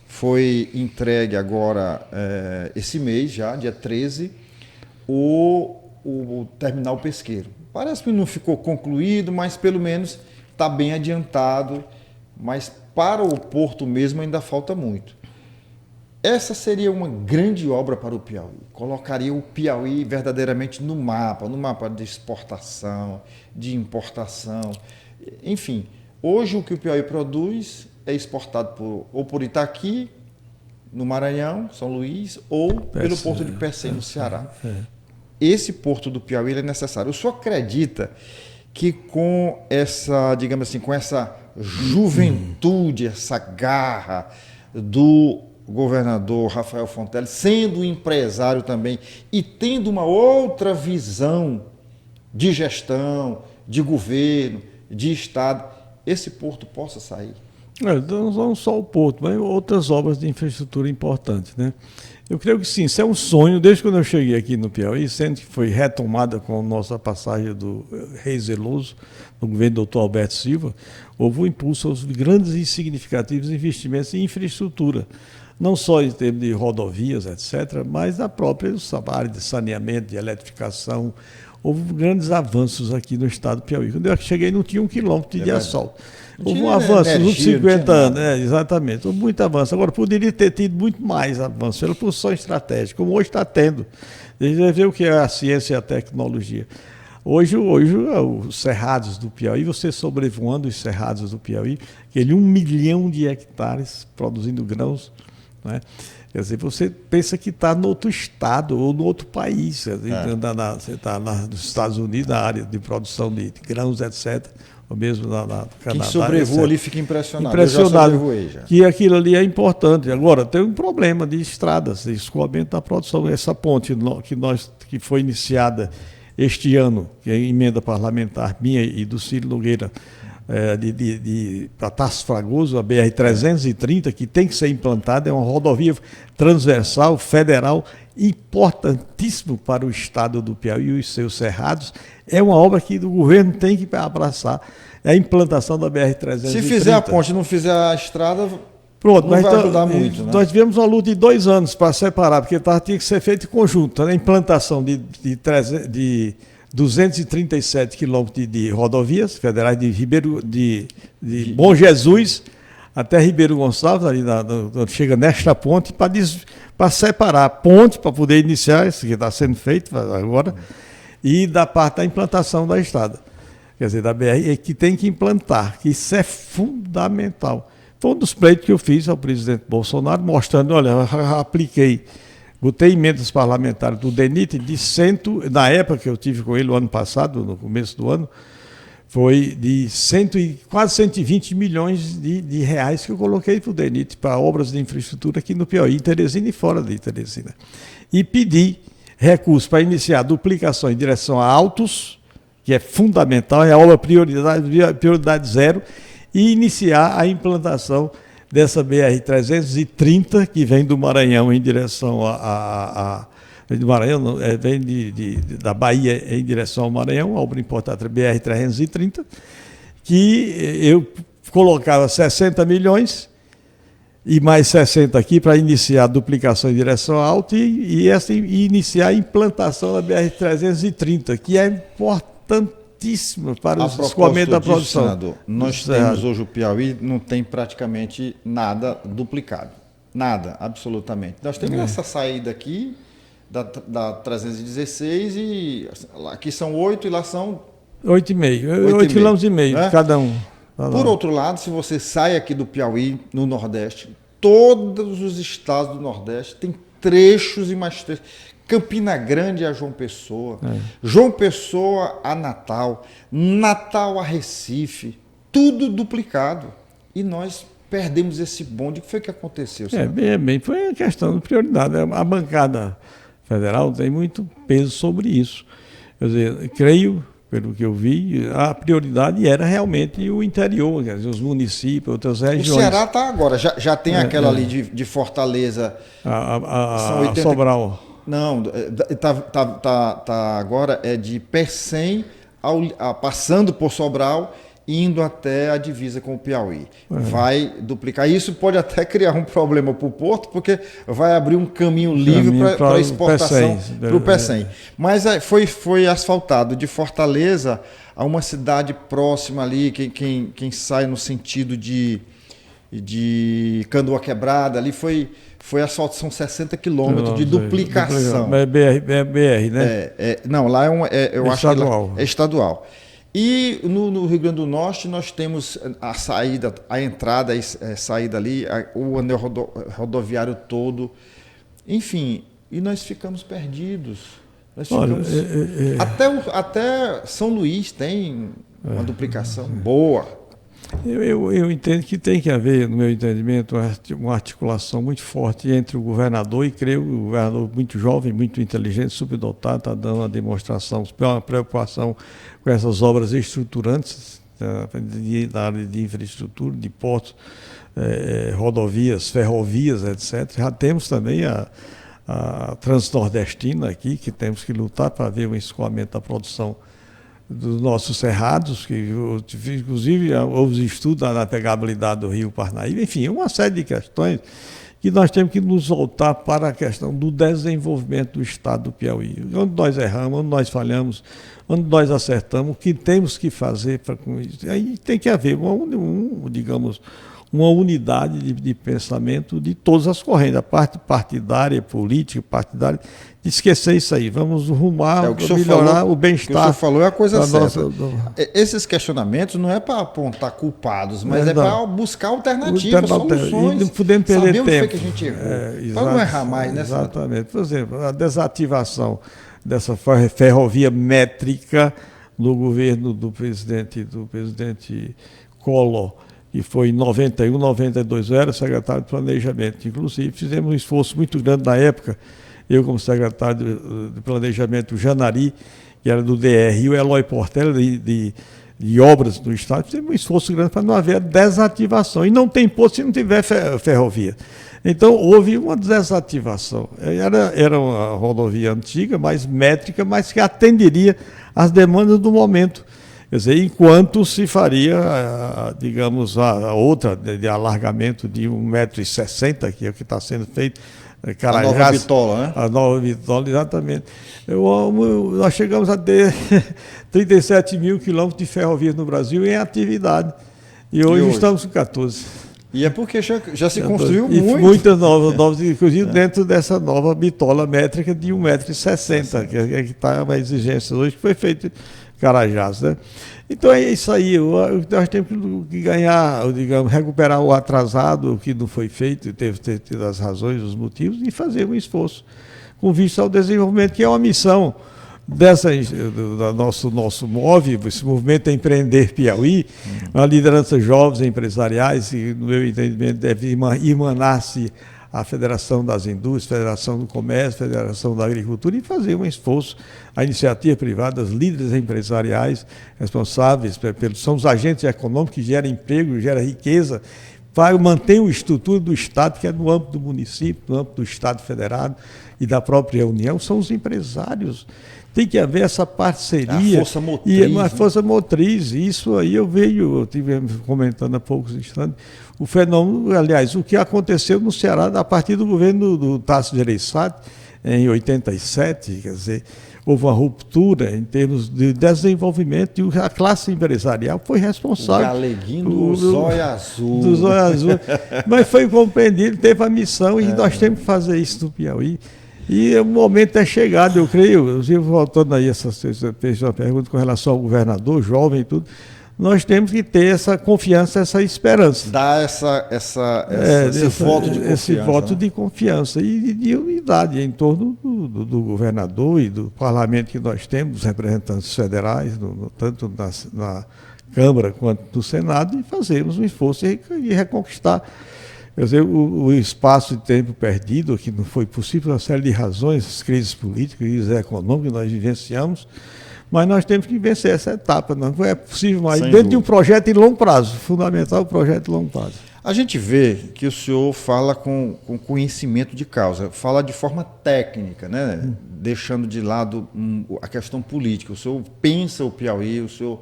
Foi entregue agora, esse mês já, dia 13, o terminal pesqueiro. Parece que não ficou concluído, mas pelo menos está bem adiantado, mas para o porto mesmo ainda falta muito. Essa seria uma grande obra para o Piauí, colocaria o Piauí verdadeiramente no mapa de exportação, de importação, enfim. Hoje o que o Piauí produz é exportado ou por Itaqui, no Maranhão, São Luís, ou pelo porto de Pecém, no Ceará. Esse porto do Piauí é necessário. O senhor acredita que com essa, digamos assim, com essa juventude, essa garra do governador Rafael Fonteles, sendo um empresário também e tendo uma outra visão de gestão, de governo, de Estado, esse porto possa sair? Não só o porto, mas outras obras de infraestrutura importantes, né? Eu creio que sim, isso é um sonho, desde quando eu cheguei aqui no Piauí, sendo que foi retomada com a nossa passagem do Rei Zeloso, no governo do Dr. Alberto Silva, houve um impulso aos grandes e significativos investimentos em infraestrutura, não só em termos de rodovias, etc., mas na própria área de saneamento, de eletrificação. Houve grandes avanços aqui no estado do Piauí. Quando eu cheguei, não tinha 1 quilômetro de asfalto. Houve um avanço nos últimos 50 anos, exatamente. Houve muito avanço. Agora, poderia ter tido muito mais avanço pela posição estratégica, como hoje está tendo. Deixa eu ver o que é a ciência e a tecnologia. Hoje os cerrados do Piauí, você sobrevoando os cerrados do Piauí, aquele 1 milhão de hectares produzindo grãos, né? Quer dizer, você pensa que está no outro estado ou no outro país. Você está nos Estados Unidos, na área de produção de grãos, etc., ou mesmo no Canadá. Quem sobrevoa ali fica impressionado. Impressionado. Eu já sobrevoei já. Que aquilo ali é importante. Agora, tem um problema de estradas, de escoamento da produção. Essa ponte que foi iniciada este ano, que é a emenda parlamentar minha e do Ciro Nogueira, para Tasso Fragoso, a BR-330, que tem que ser implantada, é uma rodovia transversal, federal, importantíssimo para o estado do Piauí e os seus cerrados. É uma obra que o governo tem que abraçar, é a implantação da BR-330. Se fizer a ponte e não fizer a estrada, pronto, não vai ajudar muito. Né? Nós tivemos uma luta de 2 anos para separar, porque tinha que ser feito em conjunto. A implantação de 237 quilômetros de rodovias federais de Bom Jesus até Ribeiro Gonçalves, ali chega nesta ponte, para separar a ponte, para poder iniciar, isso que está sendo feito agora, e da parte da implantação da estrada. Quer dizer, da BR, que tem que implantar, que isso é fundamental. Foi um dos pleitos que eu fiz ao presidente Bolsonaro, mostrando, olha, eu apliquei, botei emendas parlamentares do DENIT na época que eu tive com ele o ano passado, no começo do ano, foi de quase 120 milhões de reais que eu coloquei para o DENIT, para obras de infraestrutura aqui no Piauí, em Teresina e fora de Teresina. E pedi recursos para iniciar a duplicação em direção a Altos, que é fundamental, é a obra prioridade zero, e iniciar a implantação dessa BR-330, que vem do Maranhão em direção vem do Maranhão, vem da Bahia em direção ao Maranhão, a obra importante BR-330, que eu colocava 60 milhões e mais 60 aqui para iniciar a duplicação em direção ao Alto e iniciar a implantação da BR-330, que é importantíssima para o escoamento da produção. Senador, nós temos hoje o Piauí, não tem praticamente nada duplicado. Nada, absolutamente. Nós temos essa saída aqui da 316 e aqui são 8 e lá são 8,5 km, né? Cada um. Por outro lado, se você sai aqui do Piauí, no Nordeste, todos os estados do Nordeste têm trechos e mais trechos. Campina Grande a João Pessoa, João Pessoa a Natal, Natal a Recife, tudo duplicado. E nós perdemos esse bonde. O que foi que aconteceu? Foi a questão de prioridade. A bancada federal tem muito peso sobre isso. Quer dizer, creio, pelo que eu vi, a prioridade era realmente o interior, quer dizer, os municípios, outras regiões. O Ceará está agora, já tem aquela ali de Fortaleza. São 80... Sobral. Não, agora é de Pecém, passando por Sobral, indo até a divisa com o Piauí. Vai duplicar. Isso pode até criar um problema para o Porto, porque vai abrir um caminho livre para a exportação para o Pecém. Mas foi asfaltado de Fortaleza a uma cidade próxima ali, quem sai no sentido de Canoa Quebrada, ali foi asfalto, são 60 quilômetros de duplicação. É BR, né? Não, lá eu acho estadual. Que é estadual. E no Rio Grande do Norte nós temos a entrada e saída ali, o anel rodoviário todo. Enfim, e nós ficamos perdidos. Até São Luís tem uma duplicação boa. Eu entendo que tem que haver, no meu entendimento, uma articulação muito forte entre o governador, e creio que o governador muito jovem, muito inteligente, subdotado, está dando uma demonstração, uma preocupação com essas obras estruturantes da área de infraestrutura, de portos, rodovias, ferrovias, etc. Já temos também a transnordestina aqui, que temos que lutar para ver o escoamento da produção dos nossos cerrados, que inclusive houve estudos da navegabilidade do rio Parnaíba, enfim, uma série de questões que nós temos que nos voltar para a questão do desenvolvimento do estado do Piauí. Onde nós erramos, onde nós falhamos, onde nós acertamos, o que temos que fazer para com isso. Aí tem que haver digamos, uma unidade de pensamento de todas as correntes, a parte partidária, política, partidária, de esquecer isso aí. Vamos rumar para melhorar o bem-estar. O que o senhor falou é a coisa certa. Esses questionamentos não é para apontar culpados, mas é para buscar alternativas, soluções. E não podemos perder tempo. Saber onde foi que a gente errou. Para não errar mais, né? Exatamente. Por exemplo, a desativação dessa ferrovia métrica no governo do presidente Collor, que foi em 91, 92, eu era secretário de Planejamento. Inclusive, fizemos um esforço muito grande na época, eu como secretário de Planejamento, o Janari, que era do DR, e o Eloy Portela, de obras do Estado, fizemos um esforço grande para não haver desativação. E não tem posto se não tiver ferrovia. Então, houve uma desativação. Era uma rodovia antiga, mais métrica, mas que atenderia às demandas do momento. Quer dizer, enquanto se faria, digamos, a outra de alargamento de 1,60 m, que é o que está sendo feito, Carajás, a nova bitola, né? A nova bitola, exatamente. Nós chegamos a ter 37 mil quilômetros de ferrovias no Brasil em atividade. E hoje estamos com 14. E é porque já se construiu muitas novas, inclusive dentro dessa nova bitola métrica de 1,60 m, que está uma exigência hoje, que foi feito Carajás, né? Então é isso aí, nós temos que ganhar, digamos, recuperar o atrasado, o que não foi feito, teve tido as razões, os motivos, e fazer um esforço com vista ao desenvolvimento, que é uma missão do nosso MOVE, esse movimento é Empreender Piauí, a liderança jovens empresariais, e no meu entendimento deve emanar-se a Federação das Indústrias, Federação do Comércio, Federação da Agricultura, e fazer um esforço, a iniciativa privada, os líderes empresariais responsáveis, são os agentes econômicos que geram emprego, geram riqueza, para manter a estrutura do Estado, que é no âmbito do município, no âmbito do Estado federado e da própria União, são os empresários. Tem que haver essa parceria. A força motriz. E uma força motriz. Isso aí eu estive comentando há poucos instantes, o fenômeno, aliás, o que aconteceu no Ceará a partir do governo do Tasso Gereissati, em 87, quer dizer, houve uma ruptura em termos de desenvolvimento e a classe empresarial foi responsável. O galeguinho do zóio azul. Do zóio azul. Mas foi compreendido, teve a missão e nós temos que fazer isso no Piauí. E o momento é chegado, eu creio, voltando aí, você fez uma pergunta com relação ao governador, jovem e tudo, nós temos que ter essa confiança, essa esperança. Dar esse voto de confiança. Esse voto de confiança e de unidade em torno do governador e do parlamento que nós temos, dos representantes federais, tanto na Câmara quanto no Senado, e fazermos um esforço e reconquistar. Quer dizer, o espaço de tempo perdido, que não foi possível, uma série de razões, as crises políticas, crises econômicas que nós vivenciamos, mas nós temos que vencer essa etapa. Não é possível mais, dentro de um projeto de longo prazo, fundamental o projeto de longo prazo. A gente vê que o senhor fala com conhecimento de causa, fala de forma técnica, né? Deixando de lado a questão política. O senhor pensa o Piauí, o senhor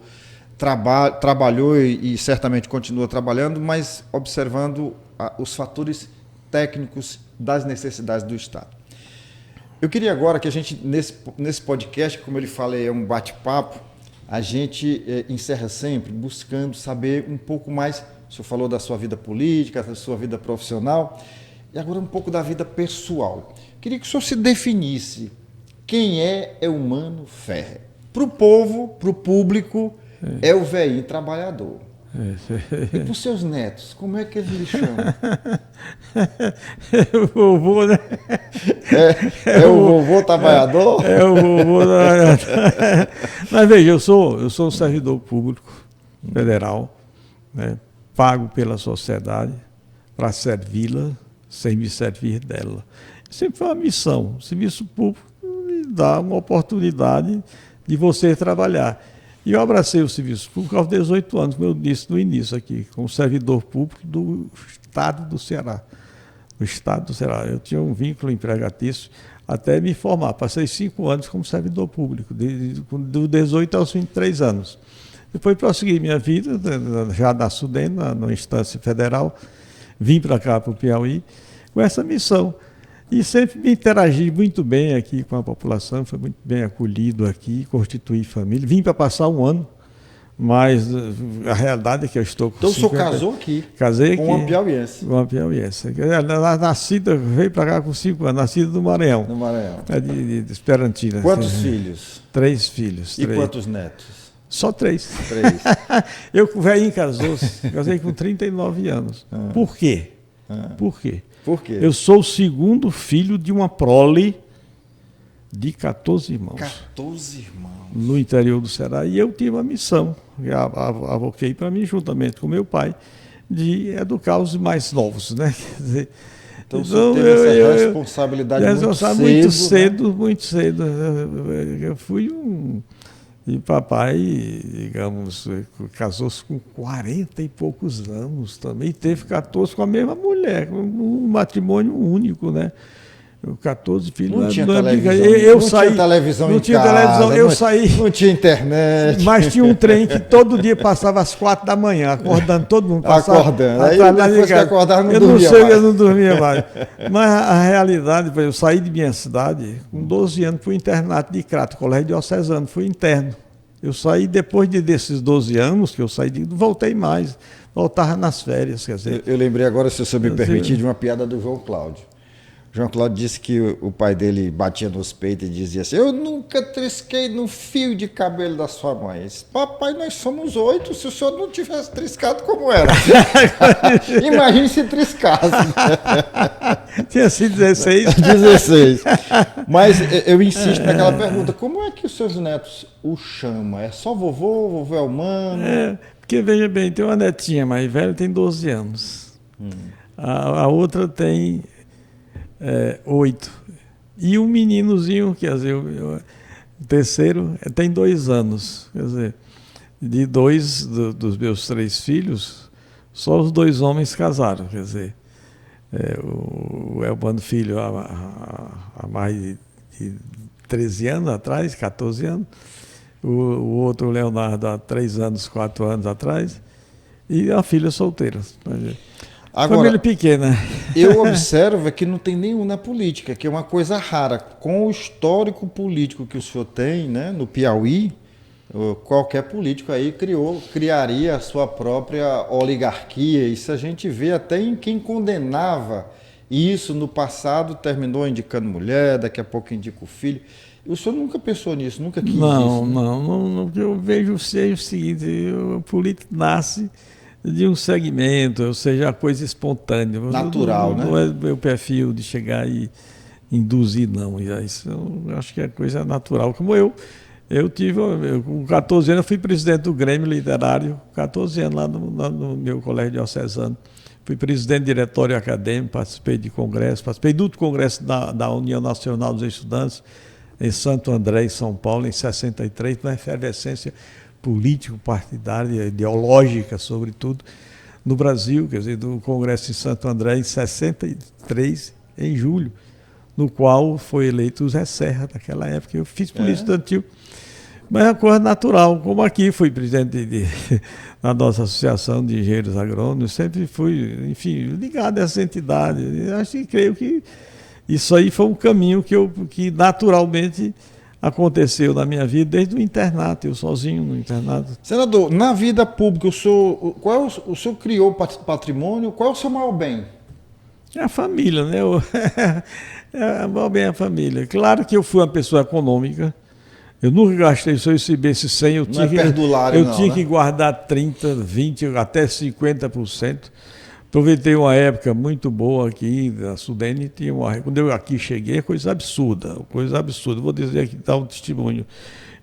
trabalhou e certamente continua trabalhando, mas observando os fatores técnicos das necessidades do Estado. Eu queria agora que a gente, nesse podcast, como ele fala, é um bate-papo, a gente encerra sempre buscando saber um pouco mais. O senhor falou da sua vida política, da sua vida profissional, e agora um pouco da vida pessoal. Queria que o senhor se definisse quem é Eumano Ferrer. Para o povo, para o público, é o velhinho trabalhador. E para os seus netos, como é que eles lhe chamam? O vovô, né? É o vovô trabalhador? É o vovô trabalhador. Mas veja, eu sou um servidor público federal, né, pago pela sociedade para servi-la sem me servir dela. Sempre foi uma missão. O serviço público me dá uma oportunidade de você trabalhar. E eu abracei o serviço público aos 18 anos, como eu disse no início aqui, como servidor público do Estado do Ceará. o Estado, sei lá, eu tinha um vínculo empregatício até me formar. Passei 5 anos como servidor público, do 18 aos 23 anos. Depois prossegui minha vida, já na Sudene, na instância federal, vim para cá, para o Piauí, com essa missão. E sempre me interagi muito bem aqui com a população, foi muito bem acolhido aqui, constituí família. Vim para passar 1 ano, mas a realidade é que eu estou com Então o senhor casou aqui? Casei aqui. Com uma piauiense? Com uma piauiense. Nascida, veio para cá com 5 anos, nascida do Maranhão. No Maranhão. De Esperantina. Quantos filhos? 3 filhos. E 3. Quantos netos? Só 3. 3. Eu, velhinho, casei com 39 anos. Por quê? Por quê? Por quê? Eu sou o 2º filho de uma prole de 14 irmãos. 14 irmãos. No interior do Ceará. E eu tive a missão, avoquei para mim, juntamente com meu pai, de educar os mais novos, né? Quer dizer, então você teve essa responsabilidade muito cedo. Muito cedo. Eu fui E papai, digamos, casou-se com 40 e poucos anos também, teve 14 com a mesma mulher, um matrimônio único, né? 14 filhos. Não tinha televisão não em tinha casa, televisão, eu saí. Não tinha internet. Mas tinha um trem que todo dia passava às 4 da manhã, acordando todo mundo. Acordando. Aí depois que acordava, não dormia mais. Eu não dormia mais. Mas a realidade, eu saí de minha cidade, com 12 anos, fui internato de Crato, colégio diocesano, fui interno. Eu saí depois desses 12 anos, que eu saí, voltei mais, voltava nas férias. Quer dizer, eu lembrei agora, se você me permitir, de uma piada do João Cláudio. João Cláudio disse que o pai dele batia nos peitos e dizia assim: eu nunca trisquei no fio de cabelo da sua mãe. Disse, papai, nós somos 8, se o senhor não tivesse triscado, como era? Imagine se triscasse. Tinha sido 16. 16. Mas eu insisto naquela pergunta: como é que os seus netos o chamam? É só vovô é humano? Porque, veja bem, tem uma netinha mais velha, tem 12 anos. A outra tem 8. E um meninozinho, quer dizer, o terceiro tem 2 anos. Quer dizer, de 2 dos meus 3 filhos, só os 2 homens casaram. Quer dizer, o Elbano Filho há mais de 13 anos atrás, 14 anos. O outro, Leonardo, há 3 anos, 4 anos atrás. E a filha solteira. Agora, família pequena. Eu observo que não tem nenhum na política, que é uma coisa rara. Com o histórico político que o senhor tem, né, no Piauí, qualquer político aí criaria a sua própria oligarquia. Isso a gente vê até em quem condenava isso no passado, terminou indicando mulher, daqui a pouco indica o filho. E o senhor nunca pensou nisso, nunca quis isso? Não. Eu vejo o seguinte: o político nasce de um segmento, ou seja, a coisa espontânea. Natural, né? Não é meu perfil de chegar e induzir, não. Isso eu acho que é coisa natural. Como eu tive, com 14 anos, eu fui presidente do Grêmio Literário, 14 anos lá no meu colégio diocesano. Fui presidente do diretório acadêmico, participei de congresso, participei do congresso da União Nacional dos Estudantes, em Santo André, em São Paulo, em 63, na efervescência político-partidária, ideológica, sobretudo, no Brasil, quer dizer, do Congresso em Santo André, em 63, em julho, no qual foi eleito o Zé Serra, naquela época. Eu fiz política estudantil, mas é uma coisa natural. Como aqui fui presidente da nossa Associação de Engenheiros Agrônomos, sempre fui, enfim, ligado a essa entidade. Acho que creio que isso aí foi um caminho que naturalmente aconteceu na minha vida desde o internato, eu sozinho no internato. Senador, na vida pública, o senhor criou patrimônio, qual é o seu maior bem? É a família, né? O maior bem é a família. Claro que eu fui uma pessoa econômica, eu nunca gastei, se eu recebesse 100, eu tinha que guardar 30%, 20%, até 50%. Aproveitei uma época muito boa aqui na Sudene, quando eu aqui cheguei, coisa absurda. Vou dizer aqui, dar um testemunho.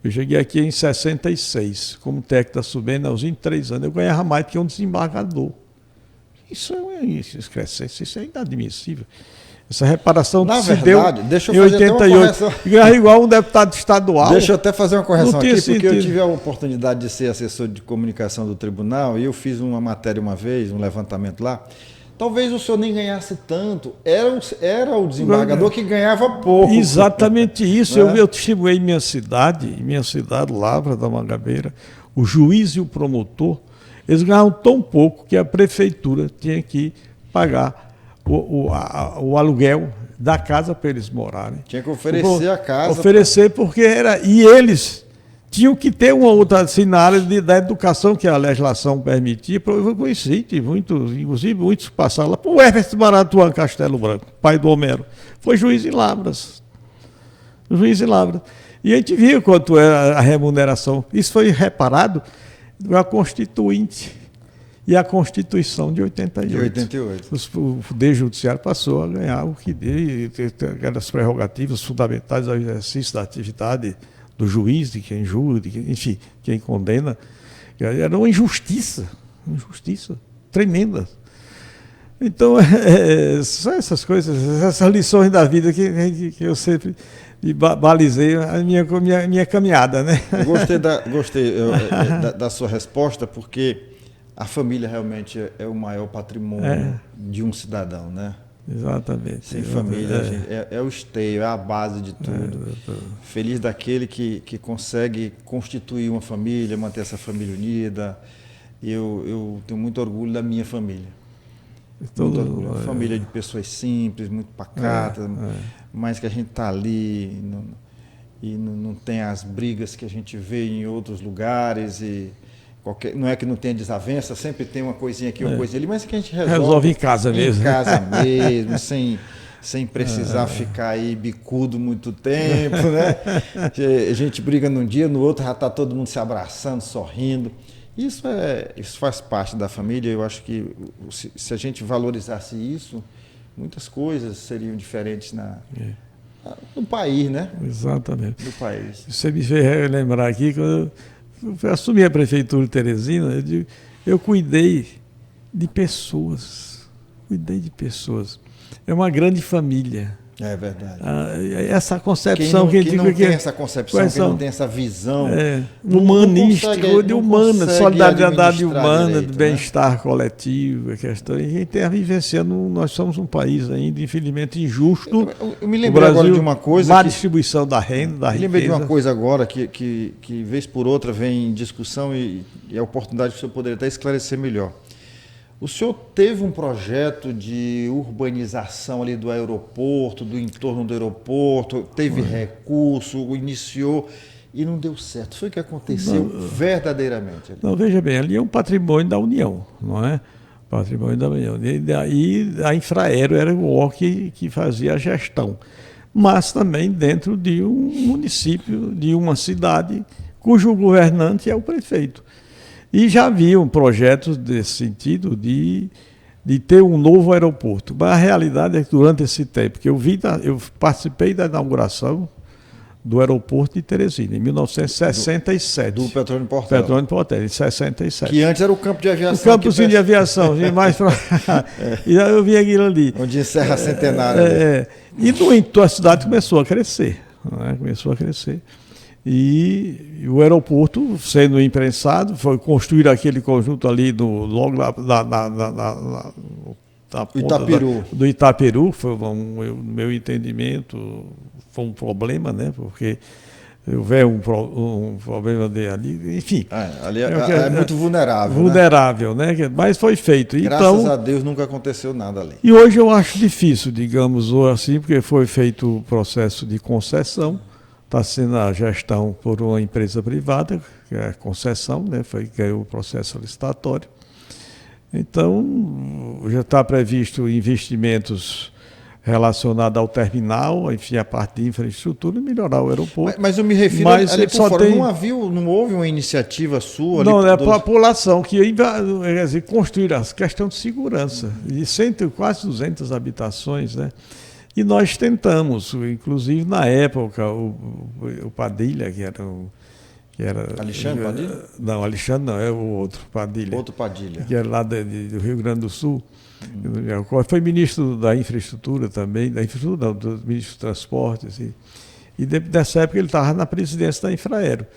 Eu cheguei aqui em 66, como técnico da Sudene, aos 23 anos. Eu ganhava mais que um desembargador. Isso é inadmissível. Essa reparação na se verdade, deu deixa eu em fazer 88. Ganhava igual um deputado estadual. Deixa eu até fazer uma correção aqui, sentido. porque eu tive a oportunidade de ser assessor de comunicação do tribunal e eu fiz uma matéria uma vez, um levantamento lá. talvez o senhor nem ganhasse tanto. Era o desembargador que ganhava pouco. Exatamente isso. Né? Eu testemunhei em minha cidade, Lavras da Mangabeira, o juiz e o promotor, eles ganhavam tão pouco que a prefeitura tinha que pagar o aluguel da casa para eles morarem. Tinha que oferecer a casa. Oferecer porque era... E eles tinham que ter uma outra, assim, na área da educação que a legislação permitia. Eu conheci, inclusive muitos passaram lá. O Everton Maratuan Castelo Branco, pai do Homero, foi juiz em Lavras. Juiz em Lavras. E a gente viu quanto era a remuneração. Isso foi reparado na Constituinte e a Constituição de 88. De 88. O Poder Judiciário passou a ganhar o que dele, aquelas prerrogativas fundamentais ao exercício da atividade do juiz, de quem julga, enfim, quem condena. Era uma injustiça tremenda. Então, são essas coisas, essas lições da vida que eu sempre balizei a minha caminhada, né? Eu gostei da sua resposta, porque a família realmente é o maior patrimônio de um cidadão, né? Exatamente. Sem família, gente, é o esteio, é a base de tudo. Feliz daquele que consegue constituir uma família, manter essa família unida. E eu tenho muito orgulho da minha família. Muito orgulho. Uma família de pessoas simples, muito pacatas, mas que a gente está ali e não tem as brigas que a gente vê em outros lugares. Não é que não tenha desavença, sempre tem uma coisinha aqui, uma coisinha ali, mas que a gente resolve em casa mesmo. Em casa mesmo, sem precisar ficar aí bicudo muito tempo, né? A gente briga num dia, no outro já está todo mundo se abraçando, sorrindo. Isso faz parte da família. Eu acho que se a gente valorizasse isso, muitas coisas seriam diferentes no país, né? Exatamente. No país. Você me fez lembrar aqui, quando eu assumi a prefeitura de Teresina, eu cuidei de pessoas. É uma grande família. É verdade. Essa concepção quem não tem essa concepção, quem não tem essa visão humanística, de humana, solidariedade humana, direito, de bem-estar coletivo, a questão. E a gente está vivenciando, nós somos um país ainda, infelizmente, injusto. Eu me lembrei agora de uma coisa. Má distribuição da renda, da riqueza. Eu lembrei de uma coisa agora que vez por outra vem em discussão e é a oportunidade que o senhor poderia até esclarecer melhor. O senhor teve um projeto de urbanização ali do aeroporto, do entorno do aeroporto, teve recurso, iniciou e não deu certo. Foi o que aconteceu verdadeiramente ali. Não, veja bem, ali é um patrimônio da União, não é? Patrimônio da União. E a Infraero era o órgão que fazia a gestão, mas também dentro de um município, de uma cidade, cujo governante é o prefeito. E já haviam projetos desse sentido de ter um novo aeroporto. Mas a realidade é que durante esse tempo que eu participei da inauguração do aeroporto de Teresina, em 1967. Do Petrônio Portela. Petrônio Portela, em 67. Que antes era o campo de aviação. O campozinho de aviação, mais pra... E aí eu vi aquilo ali. Onde encerra a Centenário. E no entorno a cidade começou a crescer. Né? Começou a crescer. E o aeroporto, sendo imprensado, foi construir aquele conjunto ali logo na Itaperu. Do Itaperu, foi no meu entendimento, foi um problema, né? Porque houve um problema ali, enfim. Ali é muito vulnerável. Vulnerável, né? Mas foi feito. Graças a Deus nunca aconteceu nada ali. E hoje eu acho difícil, digamos assim, porque foi feito o processo de concessão. Está sendo a gestão por uma empresa privada, que é a concessão, né? Ganhou o processo licitatório. Então, já está previsto investimentos relacionados ao terminal, enfim, a parte de infraestrutura e melhorar o aeroporto. Mas eu me refiro ali por fora, não houve uma iniciativa sua? Não, é a população que ia construir a questão de segurança. E quase 200 habitações, né? E nós tentamos, inclusive na época, o Padilha, que era Alexandre Padilha? Não, Alexandre não, é o outro Padilha. Outro Padilha. Que era lá do Rio Grande do Sul. Foi ministro da infraestrutura também, do ministro do transporte. Assim. E dessa época ele estava na presidência da Infraero.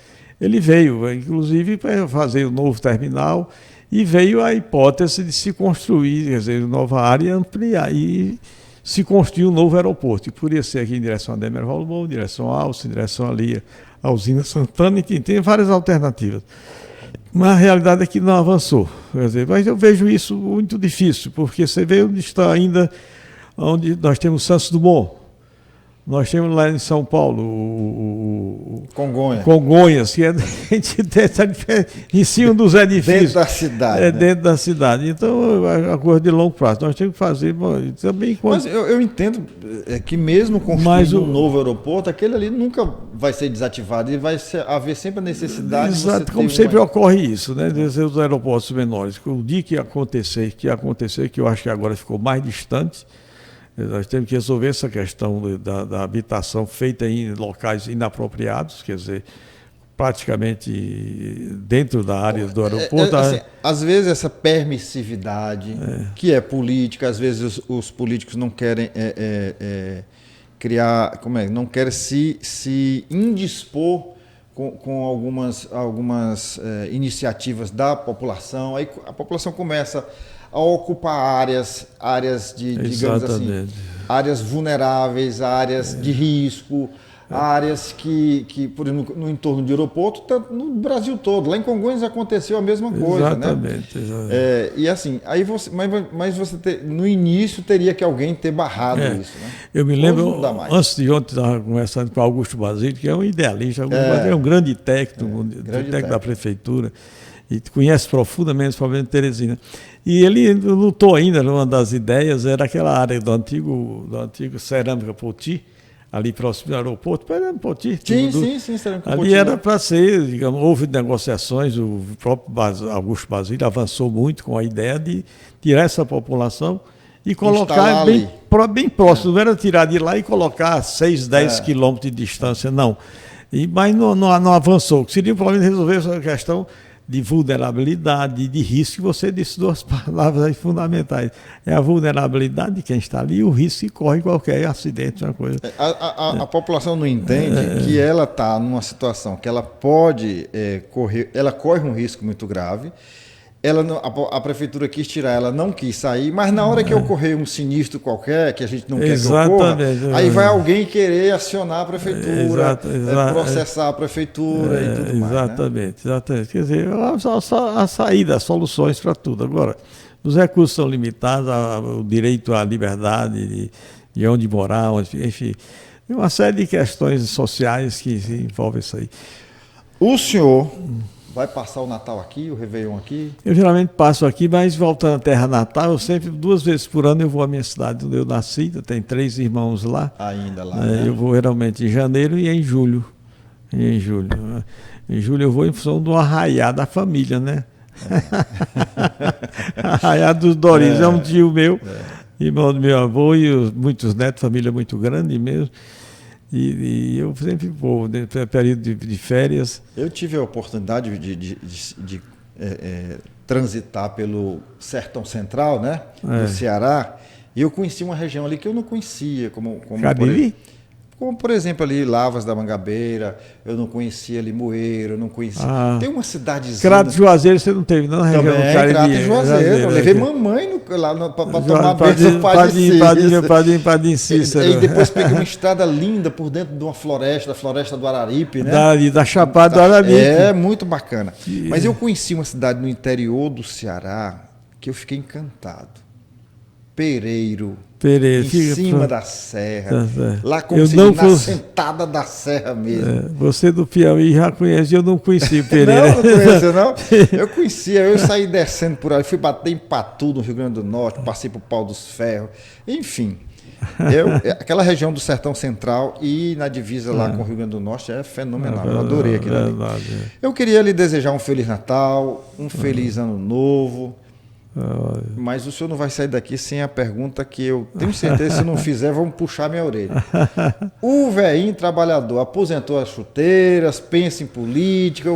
Ele veio, inclusive, para fazer o novo terminal e veio a hipótese de se construir, quer dizer, nova área e ampliar, e se construir um novo aeroporto, que poderia ser aqui em direção a Demer Valmont, em direção a Alça, em direção ali a usina Santana, e tem várias alternativas. Mas a realidade é que não avançou. Quer dizer, mas eu vejo isso muito difícil, porque você vê onde está ainda, onde nós temos Santos Dumont, nós temos lá em São Paulo o Congonhas, que é em cima dos edifícios. Dentro da cidade. É, né? Dentro da cidade. Então, é uma coisa de longo prazo. Nós temos que fazer também. Mas eu entendo que mesmo construindo um novo aeroporto, aquele ali nunca vai ser desativado e vai haver sempre a necessidade. Exato, como sempre ocorre isso, né? Os aeroportos menores. O dia que acontecer, que eu acho que agora ficou mais distante, nós temos que resolver essa questão da habitação feita em locais inapropriados, quer dizer, praticamente dentro da área do aeroporto. Assim, às vezes essa permissividade, que é política, às vezes os políticos não querem criar, não querem se indispor com algumas iniciativas da população. Aí a população começa a ocupar áreas de, digamos assim, áreas vulneráveis, áreas de risco, áreas que por exemplo, no entorno de aeroporto, tanto no Brasil todo. Lá em Congonhas aconteceu a mesma coisa, exatamente, né? Exatamente. E assim, aí mas você no início teria que alguém ter barrado isso, né? Eu me lembro, antes de ontem, estava conversando com Augusto Basílio, que é um idealista, é um grande técnico, técnico da prefeitura, e conhece profundamente o problema de Teresina. E ele lutou ainda, numa das ideias, era aquela área do antigo Cerâmica Poti, ali próximo do aeroporto, Poti. Sim, Cerâmica ali Poti. Era para ser, digamos, houve negociações, o próprio Augusto Basílio avançou muito com a ideia de tirar essa população e colocar bem próximo, não era tirar de lá e colocar a 6, 10 quilômetros de distância, não. Mas não avançou, que seria um problema de resolver essa questão de vulnerabilidade, de risco, você disse duas palavras aí fundamentais. É a vulnerabilidade de quem está ali e o risco que corre qualquer acidente, uma coisa. A população não entende que ela está numa situação que ela pode ela corre um risco muito grave. A prefeitura quis tirar, ela não quis sair, mas na hora que ocorrer um sinistro qualquer, que a gente não quer que ocorra, aí vai alguém querer acionar a prefeitura, processar a prefeitura e tudo mais. Exatamente. Quer dizer, a saída, as soluções para tudo. Agora, os recursos são limitados, o direito à liberdade, de onde morar, enfim, uma série de questões sociais que envolvem isso aí. O senhor vai passar o Natal aqui, o Réveillon aqui? Eu geralmente passo aqui, mas voltando à terra natal, eu sempre, 2 vezes por ano, eu vou à minha cidade onde eu nasci, eu tenho 3 irmãos lá. Ainda lá, né? Eu vou geralmente em janeiro e em julho. Em julho eu vou em função do arraiá da família, né? Arraiá dos Doris, é um tio meu, irmão do meu avô e muitos netos, família muito grande mesmo. E eu sempre vou, no período de férias. Eu tive a oportunidade de transitar pelo Sertão Central, né, do Ceará, e eu conheci uma região ali que eu não conhecia, como por exemplo ali Lavras da Mangabeira, eu não conhecia Limoeiro, eu não conhecia. Tem uma cidadezinha. Crato de Juazeiro você não teve, não? Também, Crato de Juazeiro. Eu levei mamãe lá para tomar bênção no Padre Cícero. E depois peguei uma estrada linda por dentro de uma floresta, da floresta do Araripe, né? Da Chapada do Araripe. É, muito bacana. Mas eu conheci uma cidade no interior do Ceará que eu fiquei encantado. Pereiro, em cima da serra, lá como se na sentada da serra mesmo. Você do Piauí já conhece, eu não conheci Pereira. Não conhece, não? Eu conhecia, eu saí descendo por ali, fui bater em Patu, no Rio Grande do Norte, passei por Pau dos Ferros, enfim. Aquela região do Sertão Central e na divisa lá com o Rio Grande do Norte é fenomenal, eu adorei aquilo ali. Eu queria lhe desejar um Feliz Natal, um Feliz Ano Novo. Mas o senhor não vai sair daqui sem a pergunta que eu tenho certeza que se não fizer vão puxar minha orelha. O velhinho trabalhador aposentou as chuteiras, pensa em política,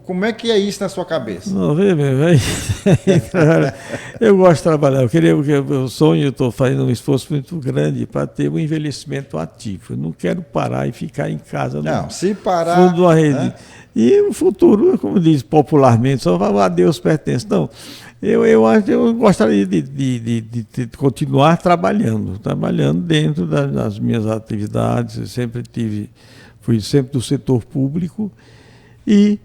como é que é isso na sua cabeça? Não, velho, eu gosto de trabalhar, eu sonho, eu estou fazendo um esforço muito grande para ter um envelhecimento ativo. Eu não quero parar e ficar em casa. Não, se parar... Fundo da rede. E o futuro, como diz popularmente, só a Deus pertence. Então, eu gostaria de continuar trabalhando dentro das minhas atividades. Eu fui sempre do setor público e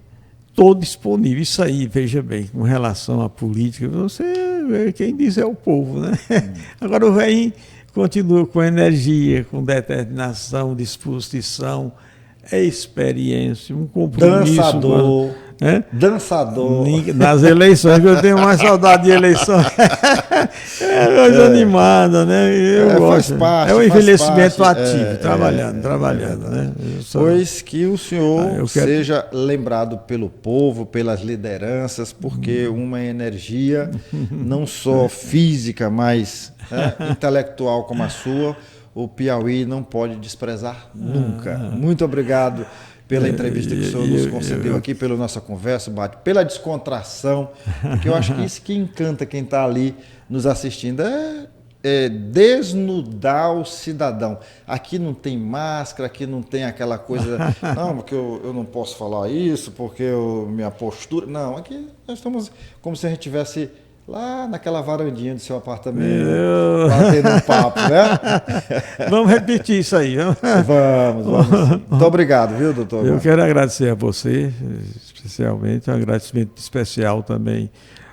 estou disponível. Isso aí, veja bem, com relação à política, quem diz é o povo, né? Agora o velho continua com energia, com determinação, disposição, experiência, um compromisso. Dançador. Dançador. Nas eleições, que eu tenho mais saudade de eleições. É coisa animada, né? Eu gosto. Faz parte, é um envelhecimento ativo, trabalhando, né? Pois que o senhor seja lembrado pelo povo, pelas lideranças, porque uma energia não só física, mas intelectual como a sua, o Piauí não pode desprezar nunca. Muito obrigado pela entrevista que o senhor nos concedeu aqui, pela nossa conversa, pela descontração, porque eu acho que isso que encanta quem está ali nos assistindo é desnudar o cidadão. Aqui não tem máscara, aqui não tem aquela coisa, não, porque eu não posso falar isso, porque minha postura... Não, aqui nós estamos como se a gente tivesse lá naquela varandinha do seu apartamento, batendo um papo, né? Vamos repetir isso aí. Vamos. Muito obrigado, viu, doutor? Eu quero agradecer a você, especialmente, um agradecimento especial também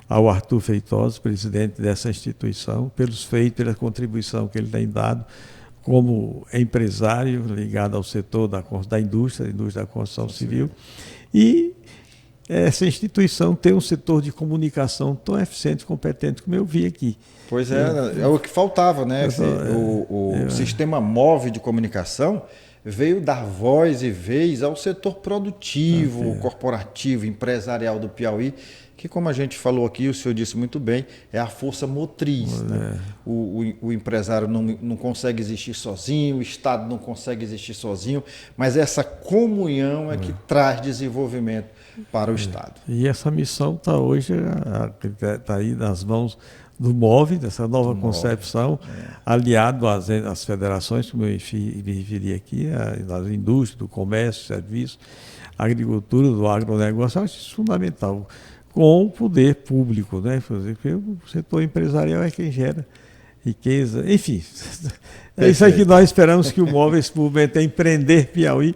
ao Arthur Feitosa, presidente dessa instituição, pelos feitos, pela contribuição que ele tem dado como empresário ligado ao setor da indústria da construção civil. E essa instituição tem um setor de comunicação tão eficiente e competente como eu vi aqui. Pois é o que faltava, né? O sistema móvel de comunicação veio dar voz e vez ao setor produtivo, corporativo, empresarial do Piauí, que, como a gente falou aqui, o senhor disse muito bem, é a força motriz. Né? O empresário não consegue existir sozinho, o Estado não consegue existir sozinho, mas essa comunhão é que traz desenvolvimento para o Estado. E essa missão está hoje tá aí nas mãos do MOVE, dessa nova concepção, aliado às federações, como eu me referi aqui, das indústrias, do comércio, serviços, agricultura, do agronegócio. Eu acho isso fundamental, com o poder público, né? Porque o setor empresarial é quem gera riqueza, enfim. É isso aí que nós esperamos que o MOVE, esse movimento Empreender Piauí,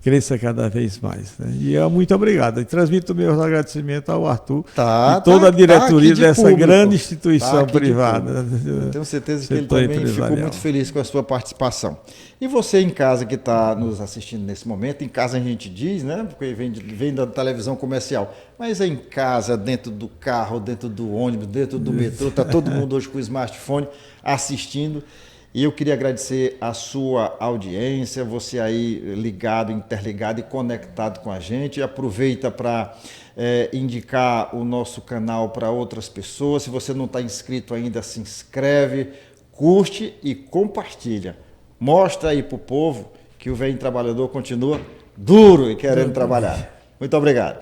cresça cada vez mais. Né? E muito obrigado. E transmito meus agradecimentos ao Arthur e toda a diretoria dessa grande instituição privada. Eu tenho certeza que ele também ficou muito feliz com a sua participação. E você em casa que está nos assistindo nesse momento, em casa a gente diz, né? Porque vem da televisão comercial, mas é em casa, dentro do carro, dentro do ônibus, dentro do metrô, está todo mundo hoje com o smartphone assistindo. E eu queria agradecer a sua audiência, você aí ligado, interligado e conectado com a gente. Aproveita para indicar o nosso canal para outras pessoas. Se você não está inscrito ainda, se inscreve, curte e compartilha. Mostra aí para o povo que o velho trabalhador continua duro e querendo trabalhar. Muito obrigado.